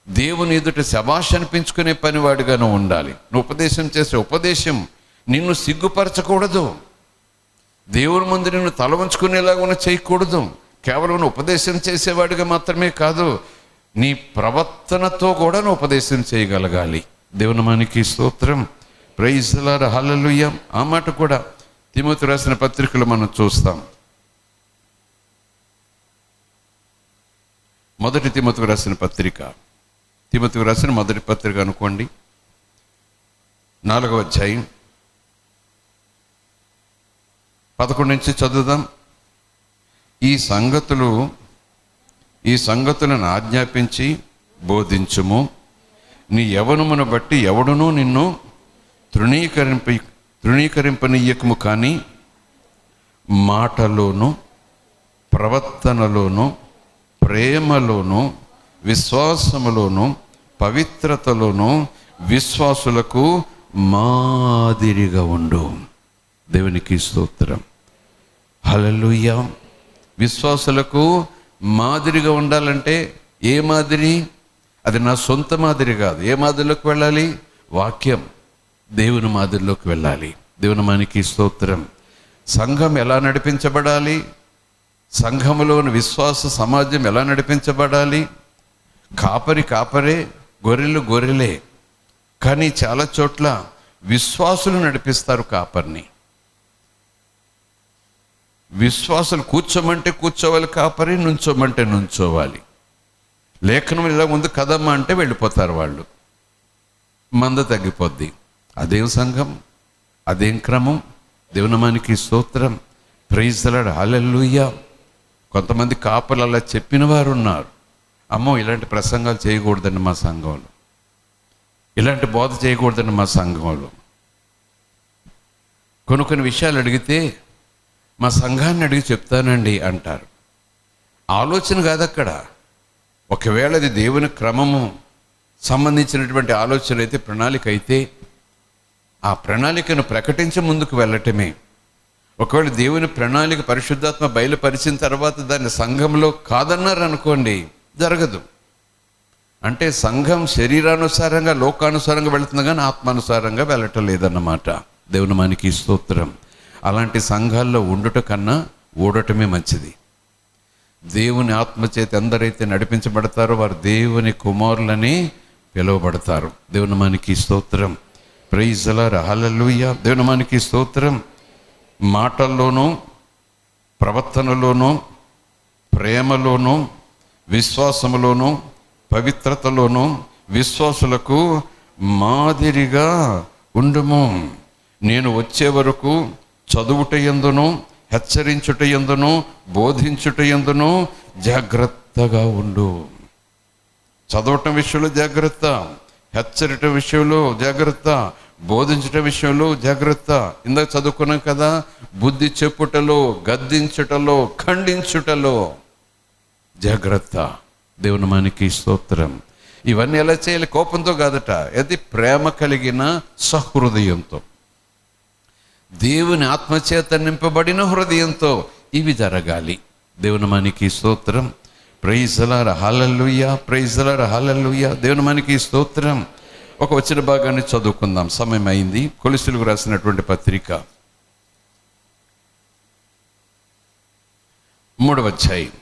దేవుని ఎదుట శభాష్ అనిపించుకునే పనివాడిగాను ఉండాలి. నువ్వు ఉపదేశం చేసే ఉపదేశం నిన్ను సిగ్గుపరచకూడదు. దేవుని ముందు నిన్ను తల వంచుకునేలాగా చేయకూడదు. కేవలం ఉపదేశం చేసేవాడిగా మాత్రమే కాదు, నీ ప్రవర్తనతో కూడా నువ్వు ఉపదేశం చేయగలగాలి. దేవుని నామానికి స్తోత్రం. Praise the lord, hallelujah. ఆ మాట కూడా తిమోతి రాసిన పత్రికలు మనం చూస్తాం. మొదటి తిమోతికి రాసిన పత్రిక, తిమోతికి రాసిన మొదటి పత్రిక అనుకోండి, 4వ అధ్యాయం 11 నుంచి చదువుదాం. ఈ సంగతులను ఆజ్ఞాపించి బోధించుము. నీ యవ్వనమును బట్టి ఎవడునూ నిన్ను తృణీకరింపనీయకము, కానీ మాటలోను, ప్రవర్తనలోను, ప్రేమలోను, విశ్వాసములోను, పవిత్రతలోను విశ్వాసులకు మాదిరిగా ఉండు. దేవునికి స్తోత్రం, హల్లెలూయా. విశ్వాసులకు మాదిరిగా ఉండాలంటే ఏ మాదిరి? అది నా సొంత మాదిరి కాదు. ఏ మాదిరిలోకి వెళ్ళాలి? వాక్యం, దేవుని మాదిరిలోకి వెళ్ళాలి. దేవుని నామానికి స్తోత్రం. సంఘం ఎలా నడిపించబడాలి? సంఘములోని విశ్వాస సమాజం ఎలా నడిపించబడాలి? కాపరే, గొర్రెలు గొర్రెలే. కానీ చాలా చోట్ల విశ్వాసులు నడిపిస్తారు కాపరిని. విశ్వాసులు కూర్చోమంటే కూర్చోవాలి కాపరి, నుంచోమంటే నుంచోవాలి. లేఖనం ఇలా ముందు కదమ్మా అంటే వెళ్ళిపోతారు వాళ్ళు, మంద తగ్గిపోద్ది. అదేం సంఘం, అదేం క్రమం? దేవుని నామానికి స్తోత్రం. ప్రైజ్ ది లార్డ్, హల్లెలూయా. కొంతమంది కాపర్లు అలా చెప్పిన వారు ఉన్నారు. అమ్మో, ఇలాంటి ప్రసంగాలు చేయకూడదండి మా సంఘంలో, ఇలాంటి బోధ చేయకూడదండి మా సంఘంలో. కొన్ని విషయాలు అడిగితే మా సంఘాన్ని అడిగి చెప్తానండి అంటారు. ఆలోచన కాదు అక్కడ. ఒకవేళ అది దేవుని క్రమము సంబంధించినటువంటి ఆలోచన అయితే, ప్రణాళిక అయితే, ఆ ప్రణాళికను ప్రకటించి ముందుకు వెళ్ళటమే. ఒకవేళ దేవుని ప్రణాళిక పరిశుద్ధాత్మ బయలుపరిచిన తర్వాత దాన్ని సంఘంలో కాదన్నారు అనుకోండి, జరగదు. అంటే సంఘం శరీరానుసారంగా, లోకానుసారంగా వెళుతుంది కానీ ఆత్మానుసారంగా వెళ్ళటం లేదన్నమాట. దేవుని నామానికి స్తోత్రం. అలాంటి సంఘాల్లో ఉండుట కన్నా ఊడటమే మంచిది. దేవుని ఆత్మచేత ఎందరైతే నడిపించబడతారో వారు దేవుని కుమారులని పిలువబడతారు. దేవుని నామానికి స్తోత్రం. Praise the lord, hallelujah. దేవుని నామానికి స్తోత్రం. మాటల్లోనూ, ప్రవర్తనలోనూ, ప్రేమలోనూ, విశ్వాసములోనూ, పవిత్రతలోనూ విశ్వాసులకు మాదిరిగా ఉండుము. నేను వచ్చే వరకు చదువుట యందును, హెచ్చరించుట యందును, బోధించుట యందును జాగ్రత్తగా ఉండు. చదవటం విషయంలో జాగ్రత్త, హెచ్చరిట విషయంలో జాగ్రత్త, బోధించట విషయంలో జాగ్రత్త. ఇందాక చదువుకున్నాం కదా, బుద్ధి చెప్పుటలో, గద్దించుటలో, ఖండించుటలో జాగ్రత్త. దేవుని నామానికి స్తోత్రం. ఇవన్నీ ఎలా చేయాలి? కోపంతో కాదట, అది ప్రేమ కలిగిన సహృదయంతో, దేవుని ఆత్మచేత నింపబడిన హృదయంతో ఇవి జరగాలి. దేవుని నామానికి స్తోత్రం. Praise the lord, hallelujah. Praise the lord, hallelujah. దేవుని నామానికి స్తోత్రం. ఒక వచన భాగాన్ని చదువుకుందాం, సమయం అయింది. కొలస్సీలకు రాసినటువంటి పత్రిక 3వ అధ్యాయం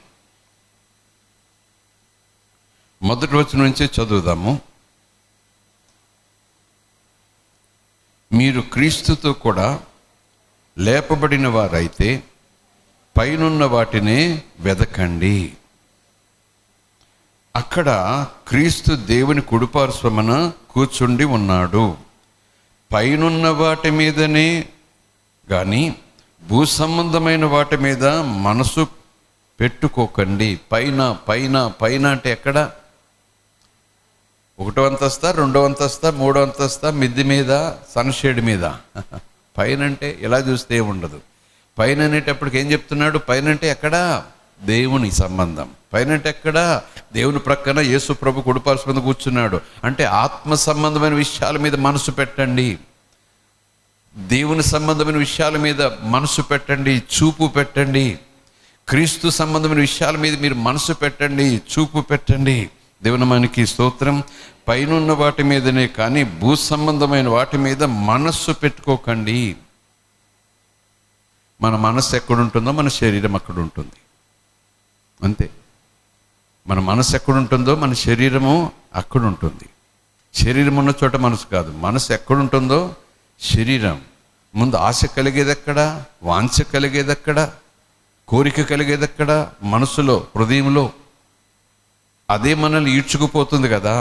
1వ వచనం నుంచి చదువుదాము. మీరు క్రీస్తుతో కూడా లేపబడిన వారైతే పైనున్న వాటినే వెదకండి. అక్కడ క్రీస్తు దేవుని కుడిపార్శ్వమున కూర్చుండి ఉన్నాడు. పైనున్న వాటి మీదనే కానీ భూ సంబంధమైన వాటి మీద మనసు పెట్టుకోకండి. పైన పైన పైన అంటే ఎక్కడ? 1వ అంతస్తా, 2వ అంతస్తా, 3వ అంతస్తా, మిద్ది మీద, సన్షేడ్ మీద? పైన అంటే ఇలా చూస్తే ఉండదు. పైన అనేటప్పటికి ఏం చెప్తున్నాడు? పైన అంటే ఎక్కడ? దేవుని సంబంధం. పైన అంటే ఎక్కడ? దేవుని ప్రక్కన యేసు ప్రభు కుడిపార్శ్వమున కూర్చున్నాడు. అంటే ఆత్మ సంబంధమైన విషయాల మీద మనసు పెట్టండి. దేవుని సంబంధమైన విషయాల మీద మనసు పెట్టండి, చూపు పెట్టండి. క్రీస్తు సంబంధమైన విషయాల మీద మీరు మనసు పెట్టండి, చూపు పెట్టండి. దేవుని మనకి స్తోత్రం. పైనున్న వాటి మీదనే కానీ భూ సంబంధమైన వాటి మీద మనస్సు పెట్టుకోకండి. మన మనస్సు ఎక్కడుంటుందో మన శరీరం అక్కడ ఉంటుంది. అంతే. మన మనసు ఎక్కడుంటుందో మన శరీరము అక్కడ ఉంటుంది. శరీరం ఉన్న చోట మనసు కాదు. మనసు ఎక్కడుంటుందో శరీరం. ముందు ఆశ కలిగేది ఎక్కడ? వాంఛ కలిగేది ఎక్కడ? కోరిక కలిగేది ఎక్కడ? మనసులో, హృదయంలో. అదే మనల్ని ఈడ్చుకుపోతుంది కదా,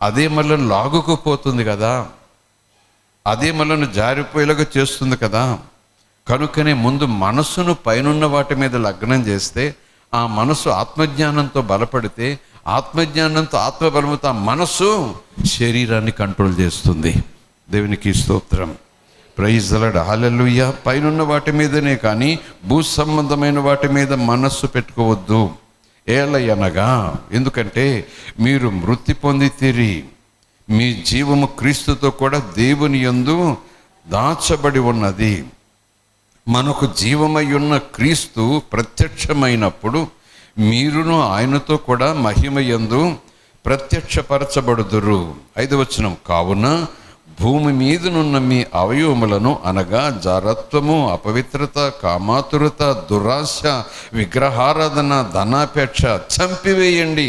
అదే మనల్ని లాగుకుపోతుంది కదా, అదే మనల్ని జారిపోయేలాగా చేస్తుంది కదా. కనుకనే ముందు మనసును పైనున్న వాటి మీద లగ్నం చేస్తే, ఆ మనసు ఆత్మజ్ఞానంతో బలపడితే, ఆత్మజ్ఞానంతో ఆత్మబలముతో ఆ మనసు శరీరాన్ని కంట్రోల్ చేస్తుంది. దేవునికి స్తోత్రం. Praise the lord. హల్లెలూయా. పైనున్న వాటి మీదనే కానీ భూ సంబంధమైన వాటి మీద మనస్సు పెట్టుకోవద్దు. ఏలయనగా, ఎందుకంటే మీరు మృతి పొందితిరి, మీ జీవము క్రీస్తుతో కూడా దేవుని యందు దాచబడి ఉన్నది. మనకు జీవమై ఉన్న క్రీస్తు ప్రత్యక్షమైనప్పుడు మీరును ఆయనతో కూడా మహిమయందు ప్రత్యక్షపరచబడుదురు. 5వ వచనం. కావున భూమి మీదనున్న మీ అవయవములను అనగా జారత్వము, అపవిత్రత, కామాతురత, దురాశ, విగ్రహారాధన, ధనాపేక్ష చంపివేయండి.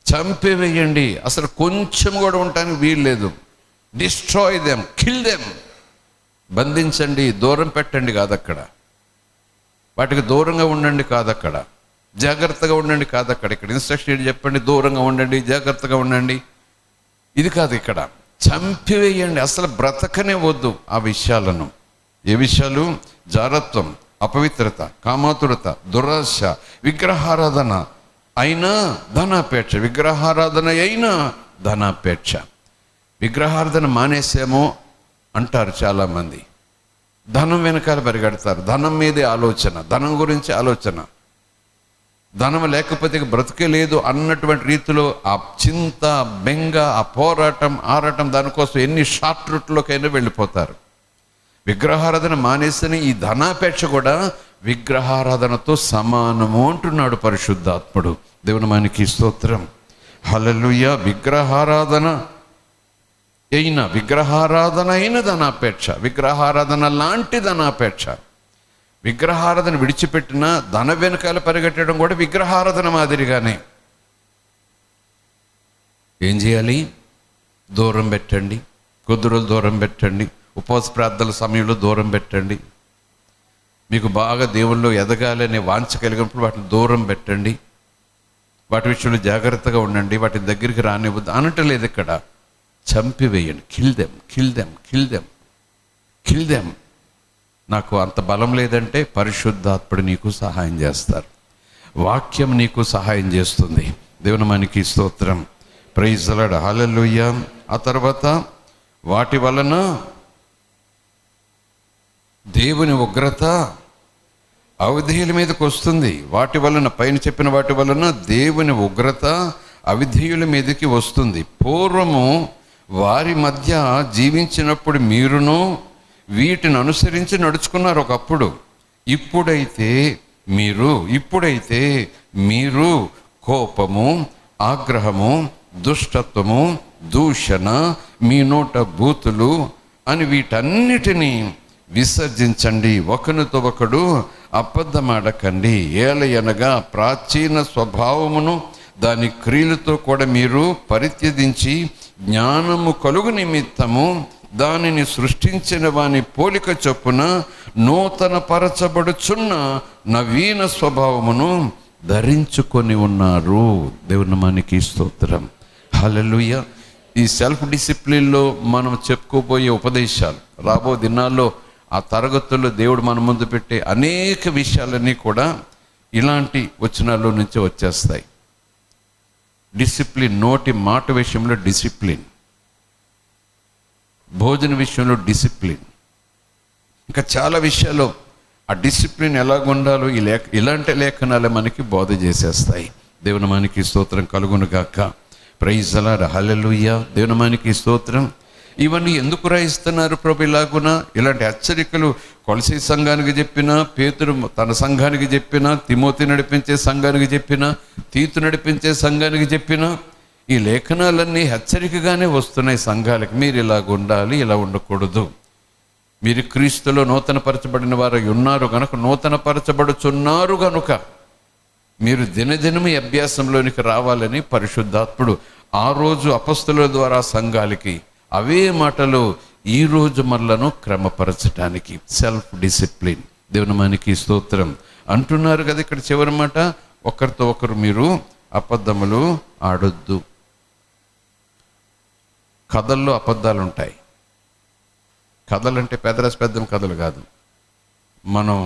చంపివేయండి. అసలు కొంచెం కూడా ఉండటానికి వీల్లేదు. Destroy them, kill them. బంధించండి, దూరం పెట్టండి కాదు అక్కడ. వాటికి దూరంగా ఉండండి కాదు అక్కడ. జాగ్రత్తగా ఉండండి కాదు అక్కడ. ఇక్కడ ఇన్స్ట్రక్షన్ చెప్పండి, దూరంగా ఉండండి, జాగ్రత్తగా ఉండండి, ఇది కాదు. ఇక్కడ చంపివేయండి. అసలు బ్రతకనే వద్దు ఆ విషయాలను. ఏ విషయాలు? జారత్వం, అపవిత్రత, కామాతురత, దురాశ, విగ్రహారాధన అయినా ధనాపేక్ష. విగ్రహారాధన అయినా ధనాపేక్ష. విగ్రహారాధన మానేసామో అంటారు చాలామంది. ధనం వెనకాల పరిగెడతారు. ధనం మీదే ఆలోచన, ధనం గురించి ఆలోచన. ధనం లేకపోతే బ్రతికే లేదు అన్నటువంటి రీతిలో ఆ చింత, బెంగ, ఆ పోరాటం, ఆరాటం, దానికోసం ఎన్ని షార్ట్ రూట్లోకైనా వెళ్ళిపోతారు. విగ్రహారాధన మానేసిన ఈ ధనాపేక్ష కూడా విగ్రహారాధనతో సమానము అంటున్నాడు పరిశుద్ధాత్ముడు. దేవుని మనకి స్తోత్రం. హల్లెలూయా. విగ్రహారాధన అయిన ధనాపేక్ష, విగ్రహారాధన లాంటి ధనాపేక్ష. విగ్రహారాధన విడిచిపెట్టిన ధన వెనకాల పరిగెట్టడం కూడా విగ్రహారాధన మాదిరిగానే. ఏం చేయాలి? దూరం పెట్టండి. కొద్ది రోజులు దూరం పెట్టండి. ఉపవాస ప్రార్థనల సమయంలో దూరం పెట్టండి. మీకు బాగా దేవుల్లో ఎదగాలనే వాంఛ కలిగినప్పుడు వాటిని దూరం పెట్టండి. వాటి విషయంలో జాగ్రత్తగా ఉండండి. వాటి దగ్గరికి రానివ్వద్దు అనటలేదు ఇక్కడ. చంపివేయండి. Kill them, kill them, kill them, kill them. నాకు అంత బలం లేదంటే పరిశుద్ధాత్ముడు నీకు సహాయం చేస్తారు. వాక్యం నీకు సహాయం చేస్తుంది. దేవుని మనకి స్తోత్రం. Praise the lord. హల్లెలూయా. ఆ తర్వాత వాటి వలన దేవుని ఉగ్రత అవిధేయుల మీదకి వస్తుంది. వాటి వలన, పైన చెప్పిన వాటి వలన దేవుని ఉగ్రత అవిధేయుల మీదకి వస్తుంది. పూర్వము వారి మధ్య జీవించినప్పుడు మీరును వీటిని అనుసరించి నడుచుకున్నారు ఒకప్పుడు. ఇప్పుడైతే మీరు కోపము, ఆగ్రహము, దుష్టత్వము, దూషణ, మీ నోట బూతులు అని వీటన్నిటినీ విసర్జించండి. ఒకరితో ఒకడు అబద్ధమాడకండి. ఏలయనగా ప్రాచీన స్వభావమును దాని క్రియలతో కూడా మీరు పరిత్యజించి జ్ఞానము కలుగు నిమిత్తము దానిని సృష్టించిన వాని పోలిక చొప్పున నూతన పరచబడుచున్న నవీన స్వభావమును ధరించుకొని ఉన్నారు. దేవుని నామానికి స్తోత్రం. హల్లెలూయా. ఈ సెల్ఫ్ డిసిప్లిన్లో మనం చెప్పుకోబోయే ఉపదేశాలు రాబో దినాల్లో ఆ తరగతుల్లో దేవుడు మన ముందు పెట్టే అనేక విషయాలన్నీ కూడా ఇలాంటి వచనాల్లో నుంచి వచ్చేస్తాయి. డిసిప్లిన్, నోటి మాట విషయంలో డిసిప్లిన్, భోజన విషయంలో డిసిప్లిన్, ఇంకా చాలా విషయాల్లో ఆ డిసిప్లిన్ ఎలాగుండాలో ఇలాంటి లేఖనాలే మనకి బోధ చేసేస్తాయి. దేవుని నామానికి స్తోత్రం కలుగును గాక. Praise the lord. హల్లెలూయా. దేవుని నామానికి స్తోత్రం. ఇవన్నీ ఎందుకు రాయిస్తున్నారు ప్రభు ఇలాగున? ఇలాంటి హెచ్చరికలు కొలసీ సంఘానికి చెప్పినా, పేతురు తన సంఘానికి చెప్పినా, తిమోతి నడిపించే సంఘానికి చెప్పినా, తీతు నడిపించే సంఘానికి చెప్పినా, ఈ లేఖనాలన్నీ హెచ్చరికగానే వస్తున్నాయి సంఘాలకి. మీరు ఇలాగ ఉండాలి, ఇలా ఉండకూడదు. మీరు క్రీస్తులో నూతనపరచబడిన వారు ఉన్నారు కనుక, నూతనపరచబడుచున్నారు కనుక మీరు దినదినము ఈ అభ్యాసంలోనికి రావాలని పరిశుద్ధాత్ముడు ఆ రోజు అపొస్తలుల ద్వారా సంఘాలకి అవే మాటలు ఈరోజు మనలను క్రమపరచడానికి, సెల్ఫ్ డిసిప్లిన్. దేవుని నామానికి స్తోత్రం అంటున్నారు కదా. ఇక్కడ చివరి మాట, ఒకరితో ఒకరు మీరు అబద్ధములు ఆడొద్దు. కథల్లో అబద్ధాలు ఉంటాయి. కథలంటే పెద్దం కథలు కాదు. మనం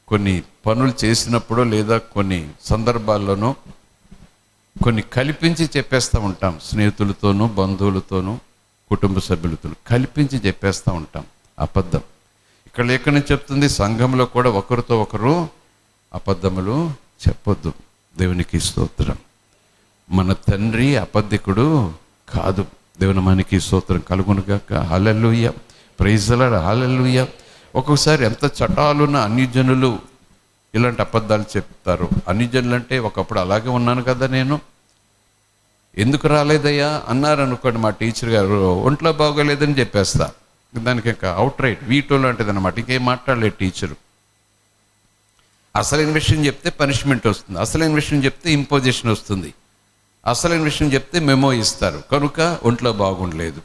కొన్ని పనులు చేసినప్పుడు లేదా కొన్ని సందర్భాల్లోనూ కొన్ని కల్పించి చెప్పేస్తూ ఉంటాం. స్నేహితులతోనూ, బంధువులతోనూ, కుటుంబ సభ్యులతో కల్పించి చెప్పేస్తూ ఉంటాం. అబద్ధం. ఇక్కడ లేఖనం చెప్తుంది, సంఘంలో కూడా ఒకరితో ఒకరు అబద్ధములు చెప్పొద్దు. దేవునికి స్తోత్రం. మన తండ్రి అబద్ధికుడు కాదు. దేవుని నామానికి స్తోత్రం కలుగును గాక. Hallelujah. Praise the lord. Hallelujah. ఒక్కొక్కసారి ఎంత చటాలున్న అన్యజనులు ఇలాంటి అబద్ధాలు చెప్తారు. అన్యజనులు అంటే ఒకప్పుడు అలాగే ఉన్నాను కదా నేను, ఎందుకు రాలేదయ్యా అన్నారు అనుకోండి. మా టీచర్ గారు ఒంట్లో బాగోలేదని చెప్పేస్తా. దానికి ఇంకా అవుట్ రైట్ వీటో లాంటిది అనమాట. ఇంకేం మాట్లాడలేదు టీచరు. అసలైన విషయం చెప్తే పనిష్మెంట్ వస్తుంది, అసలైన విషయం చెప్తే ఇంపోజిషన్ వస్తుంది, అసలైన విషయం చెప్తే మెమో ఇస్తారు. కనుక ఒంట్లో బాగుండలేదు.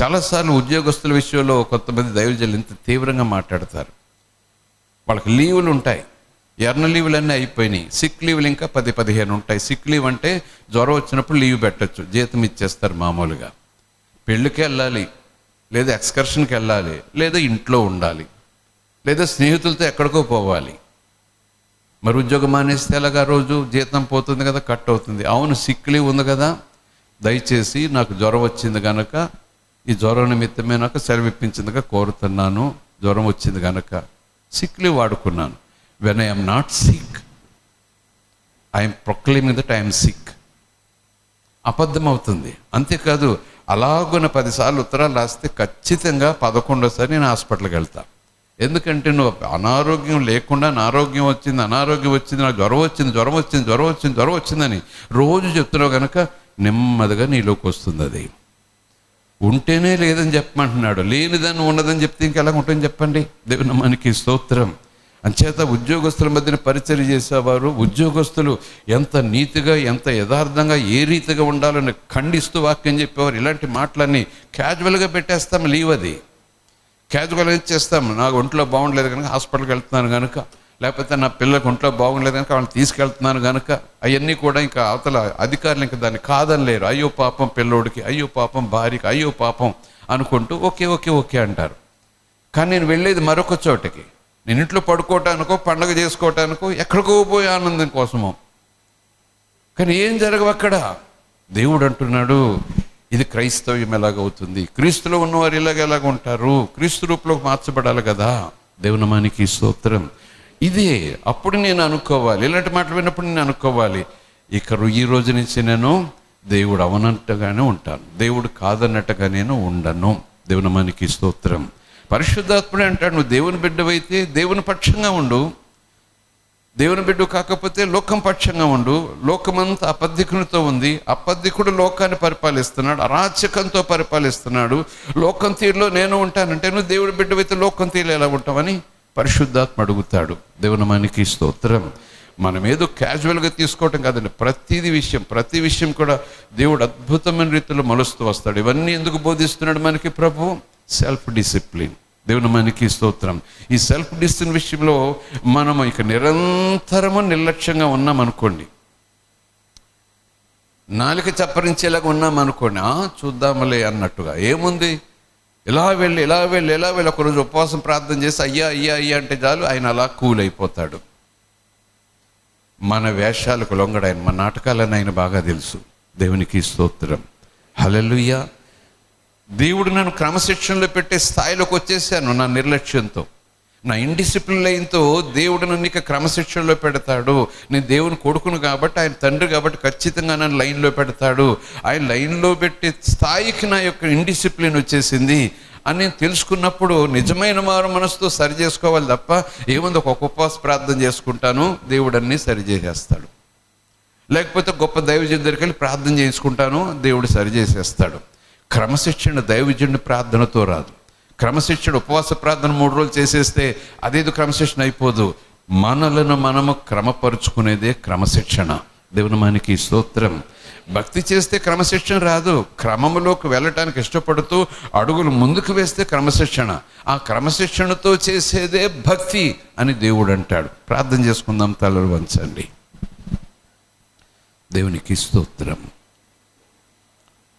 చాలాసార్లు ఉద్యోగస్తుల విషయంలో కొంతమంది దైవజనులు ఇంత తీవ్రంగా మాట్లాడతారు. వాళ్ళకి లీవులు ఉంటాయి, ఎర్న లీవులన్నీ అయిపోయినాయి, సిక్ లీవులు ఇంకా 10-15 ఉంటాయి. సిక్ లీవ్ అంటే జ్వరం వచ్చినప్పుడు లీవ్ పెట్టచ్చు, జీతం ఇచ్చేస్తారు మామూలుగా. పెళ్ళికి వెళ్ళాలి, లేదా ఎక్స్కర్షన్కి వెళ్ళాలి, లేదా ఇంట్లో ఉండాలి, లేదా స్నేహితులతో ఎక్కడికో పోవాలి. మరి ఉద్యోగం మానేస్తే ఎలాగా? రోజు జీతం పోతుంది కదా, కట్ అవుతుంది. అవును, సిక్ లీవ్ ఉంది కదా, దయచేసి నాకు జ్వరం వచ్చింది కనుక, ఈ జ్వరం నిమిత్తమే నాకు సెలవు ఇప్పించిందిగా కోరుతున్నాను, జ్వరం వచ్చింది కనుక సిక్ లీవ్ వాడుకున్నాను. When I am not sick, I'm proclaiming that I'm sick. అబద్ధం అవుతుంది. అంతేకాదు, అలాగున 10 సార్లు ఉత్తరాలు రాస్తే ఖచ్చితంగా 11వ నేను హాస్పిటల్కి వెళ్తా. ఎందుకంటే నువ్వు అనారోగ్యం లేకుండా అనారోగ్యం వచ్చింది, నాకు జ్వరం వచ్చిందని రోజు చెప్తున్నావు కనుక నెమ్మదిగా నీలోకి వస్తుంది. అది ఉంటేనే లేదని చెప్పమంటున్నాడు. లేనిదని ఉన్నదని చెప్తే ఇంకెలా ఉంటుందని చెప్పండి. దేవుని నామానికి స్తోత్రం. అంచేత ఉద్యోగస్తుల మధ్యన పరిచర్య చేసేవారు, ఉద్యోగస్తులు ఎంత నీతిగా, ఎంత యథార్థంగా, ఏ రీతిగా ఉండాలని ఖండిస్తూ వాక్యం చెప్పేవారు. ఇలాంటి మాటలన్నీ క్యాజువల్గా పెట్టేస్తాం. లీవ్ అది క్యాజువల్గా చేస్తాం. నాకు ఒంట్లో బాగుండలేదు కనుక హాస్పిటల్కి వెళ్తున్నాను కనుక, లేకపోతే నా పిల్లలకు ఒంట్లో బాగుండలేదు కనుక వాళ్ళని తీసుకెళ్తున్నాను కనుక, అవన్నీ కూడా ఇంకా అవతల అధికారులు ఇంకా దాన్ని కాదని లేరు. అయ్యో పాపం పిల్లోడికి, అయ్యో పాపం భార్యకి, అయ్యో పాపం అనుకుంటూ ఓకే ఓకే ఓకే అంటారు. కానీ నేను వెళ్ళేది మరొక చోటకి, నేను ఇంట్లో పడుకోవటానికో, పండగ చేసుకోవటానికో, ఎక్కడికో పోయి ఆనందం కోసమో. కానీ ఏం జరగవు అక్కడ. దేవుడు అంటున్నాడు, ఇది క్రైస్తవ్యం ఎలాగవుతుంది, క్రీస్తులో ఉన్నవారు ఎలాగ ఉంటారు, క్రీస్తు రూపంలోకి మార్చబడాలి కదా. దేవుని నామానికి స్తోత్రం. ఇదే అప్పుడు నేను అనుకోవాలి, ఇలాంటి మాటలు విన్నప్పుడు నేను అనుకోవాలి, ఇక ఈ రోజు నుంచి నేను దేవుడు అవనట్టుగానే ఉంటాను, దేవుడు కాదన్నట్టుగా నేను ఉండను. దేవుని నామానికి స్తోత్రం. పరిశుద్ధాత్ముడే అంటాడు, నువ్వు దేవుని బిడ్డవైతే దేవుని పక్షంగా ఉండు, దేవుని బిడ్డ కాకపోతే లోకం పక్షంగా ఉండు. లోకమంతా అబద్ధికునితో ఉంది, అబద్ధికుడు లోకాన్ని పరిపాలిస్తున్నాడు, అరాచకంతో పరిపాలిస్తున్నాడు. లోకం తీరులో నేను ఉంటానంటే నువ్వు దేవుని బిడ్డవైతే లోకం తీరులో ఎలా ఉంటావని పరిశుద్ధాత్మ అడుగుతాడు. దేవుని నామానికి స్తోత్రం. మనం ఏదో క్యాజువల్గా తీసుకోవటం కాదండి. ప్రతి విషయం కూడా దేవుడు అద్భుతమైన రీతిలో మలుస్తూ వస్తాడు. ఇవన్నీ ఎందుకు బోధిస్తున్నాడు మనకి ప్రభు? Self discipline. దేవుని మనకి స్తోత్రం. ఈ సెల్ఫ్ డిసిప్లిన్ విషయంలో మనము ఇక నిరంతరము నిర్లక్ష్యంగా ఉన్నామనుకోండి, నాలుక చప్పరించేలాగా ఉన్నామనుకోండి, చూద్దామలే అన్నట్టుగా, ఏముంది ఇలా వెళ్ళి ఒకరోజు ఉపవాసం ప్రార్థన చేసి అయ్యా అంటే చాలు ఆయన అలా కూల్ అయిపోతాడు. మన వేషాలకు లొంగడాయన, మన నాటకాలని ఆయన బాగా తెలుసు. దేవునికి స్తోత్రం. హల్లెలూయా. దేవుడు నన్ను క్రమశిక్షణలో పెట్టే స్థాయిలోకి వచ్చేసాను నా నిర్లక్ష్యంతో, నా ఇండిసిప్లిన్ లైన్తో. దేవుడు నన్ను ఇక క్రమశిక్షణలో పెడతాడు. నేను దేవుని కొడుకును కాబట్టి, ఆయన తండ్రి కాబట్టి ఖచ్చితంగా నన్ను లైన్లో పెడతాడు. ఆయన లైన్లో పెట్టే స్థాయికి నా యొక్క ఇండిసిప్లిన్ వచ్చేసింది అని నేను తెలుసుకున్నప్పుడు నిజమైన మారు మనసుతో సరి చేసుకోవాలి తప్ప, ఏముంది ఒక ఉపవాస ప్రార్థన చేసుకుంటాను, దేవుడు అన్నీ సరి చేసేస్తాడు. లేకపోతే గొప్ప దైవజనుడి దగ్గరికి వెళ్ళి ప్రార్థన చేసుకుంటాను, దేవుడు సరి చేసేస్తాడు. క్రమశిక్షణ దైవజనుడి ప్రార్థనతో రాదు. క్రమశిక్షణ ఉపవాస ప్రార్థన 3 రోజులు చేసేస్తే అదేదో క్రమశిక్షణ అయిపోదు. మనలను మనము క్రమపరుచుకునేదే క్రమశిక్షణ. దేవుని మనకి స్తోత్రం. భక్తి చేస్తే క్రమశిక్షణ రాదు. క్రమములోకి వెళ్ళటానికి ఇష్టపడుతూ అడుగులు ముందుకు వేస్తే క్రమశిక్షణ. ఆ క్రమశిక్షణతో చేసేదే భక్తి అని దేవుడు అంటాడు. ప్రార్థన చేసుకుందాం, తలలు వంచండి. దేవునికి స్తోత్రం.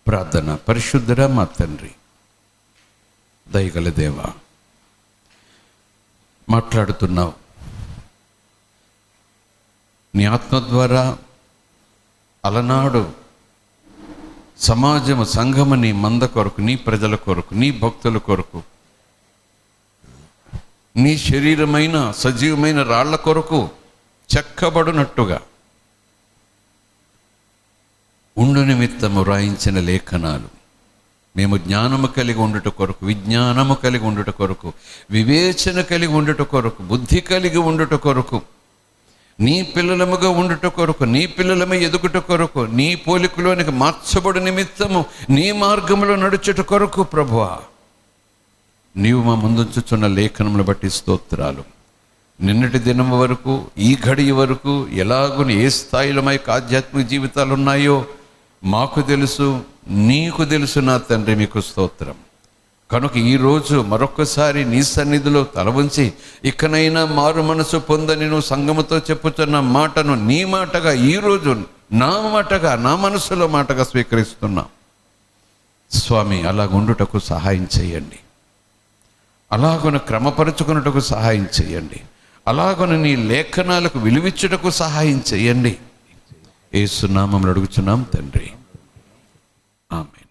ప్రార్థన. పరిశుద్ధుడా మా తండ్రి, దయగల దేవా, మాట్లాడుతున్నావు. నీ ఆత్మ ద్వారా అలనాడు సమాజము, సంఘము నీ మంద కొరకు, నీ ప్రజల కొరకు, నీ భక్తుల కొరకు, నీ శరీరమైన సజీవమైన రాళ్ల కొరకు చెక్కబడినట్టుగా ఉండు నిమిత్తము రాయించిన లేఖనాలు మేము జ్ఞానము కలిగి ఉండుట కొరకు, విజ్ఞానము కలిగి ఉండుట కొరకు, వివేచన కలిగి ఉండుట కొరకు, బుద్ధి కలిగి ఉండుట కొరకు, నీ పిల్లలముగా ఉండుట కొరకు, నీ పిల్లలము ఎదుగుట కొరకు, నీ పోలికలోనికి మార్చబడు నిమిత్తము నీ మార్గములో నడుచుట కొరకు ప్రభువా, నీవు మా ముందుంచుచున్న లేఖనములు బట్టి స్తోత్రాలు. నిన్నటి దినం వరకు, ఈ గడియ వరకు ఎలాగున ఏ స్థాయిలో మా యొక్క ఆధ్యాత్మిక జీవితాలు ఉన్నాయో మాకు తెలుసు, నీకు తెలుసు నా తండ్రి. మీకు స్తోత్రం. కనుక ఈరోజు మరొక్కసారి నీ సన్నిధిలో తల ఉంచి, ఇకనైనా మారు మనసు పొందని నువ్వు సంఘముతో చెప్పుతున్న మాటను నీ మాటగా ఈరోజు నా మాటగా, నా మనసులో మాటగా స్వీకరిస్తున్నా స్వామి. అలాగుండుటకు సహాయం చేయండి. అలాగున క్రమపరుచుకున్నటకు సహాయం చేయండి. అలాగున నీ లేఖనాలకు విలువిచ్చుటకు సహాయం చేయండి. యేసు నామములో అడుగుచున్నాం తండ్రి. ఆమేన్.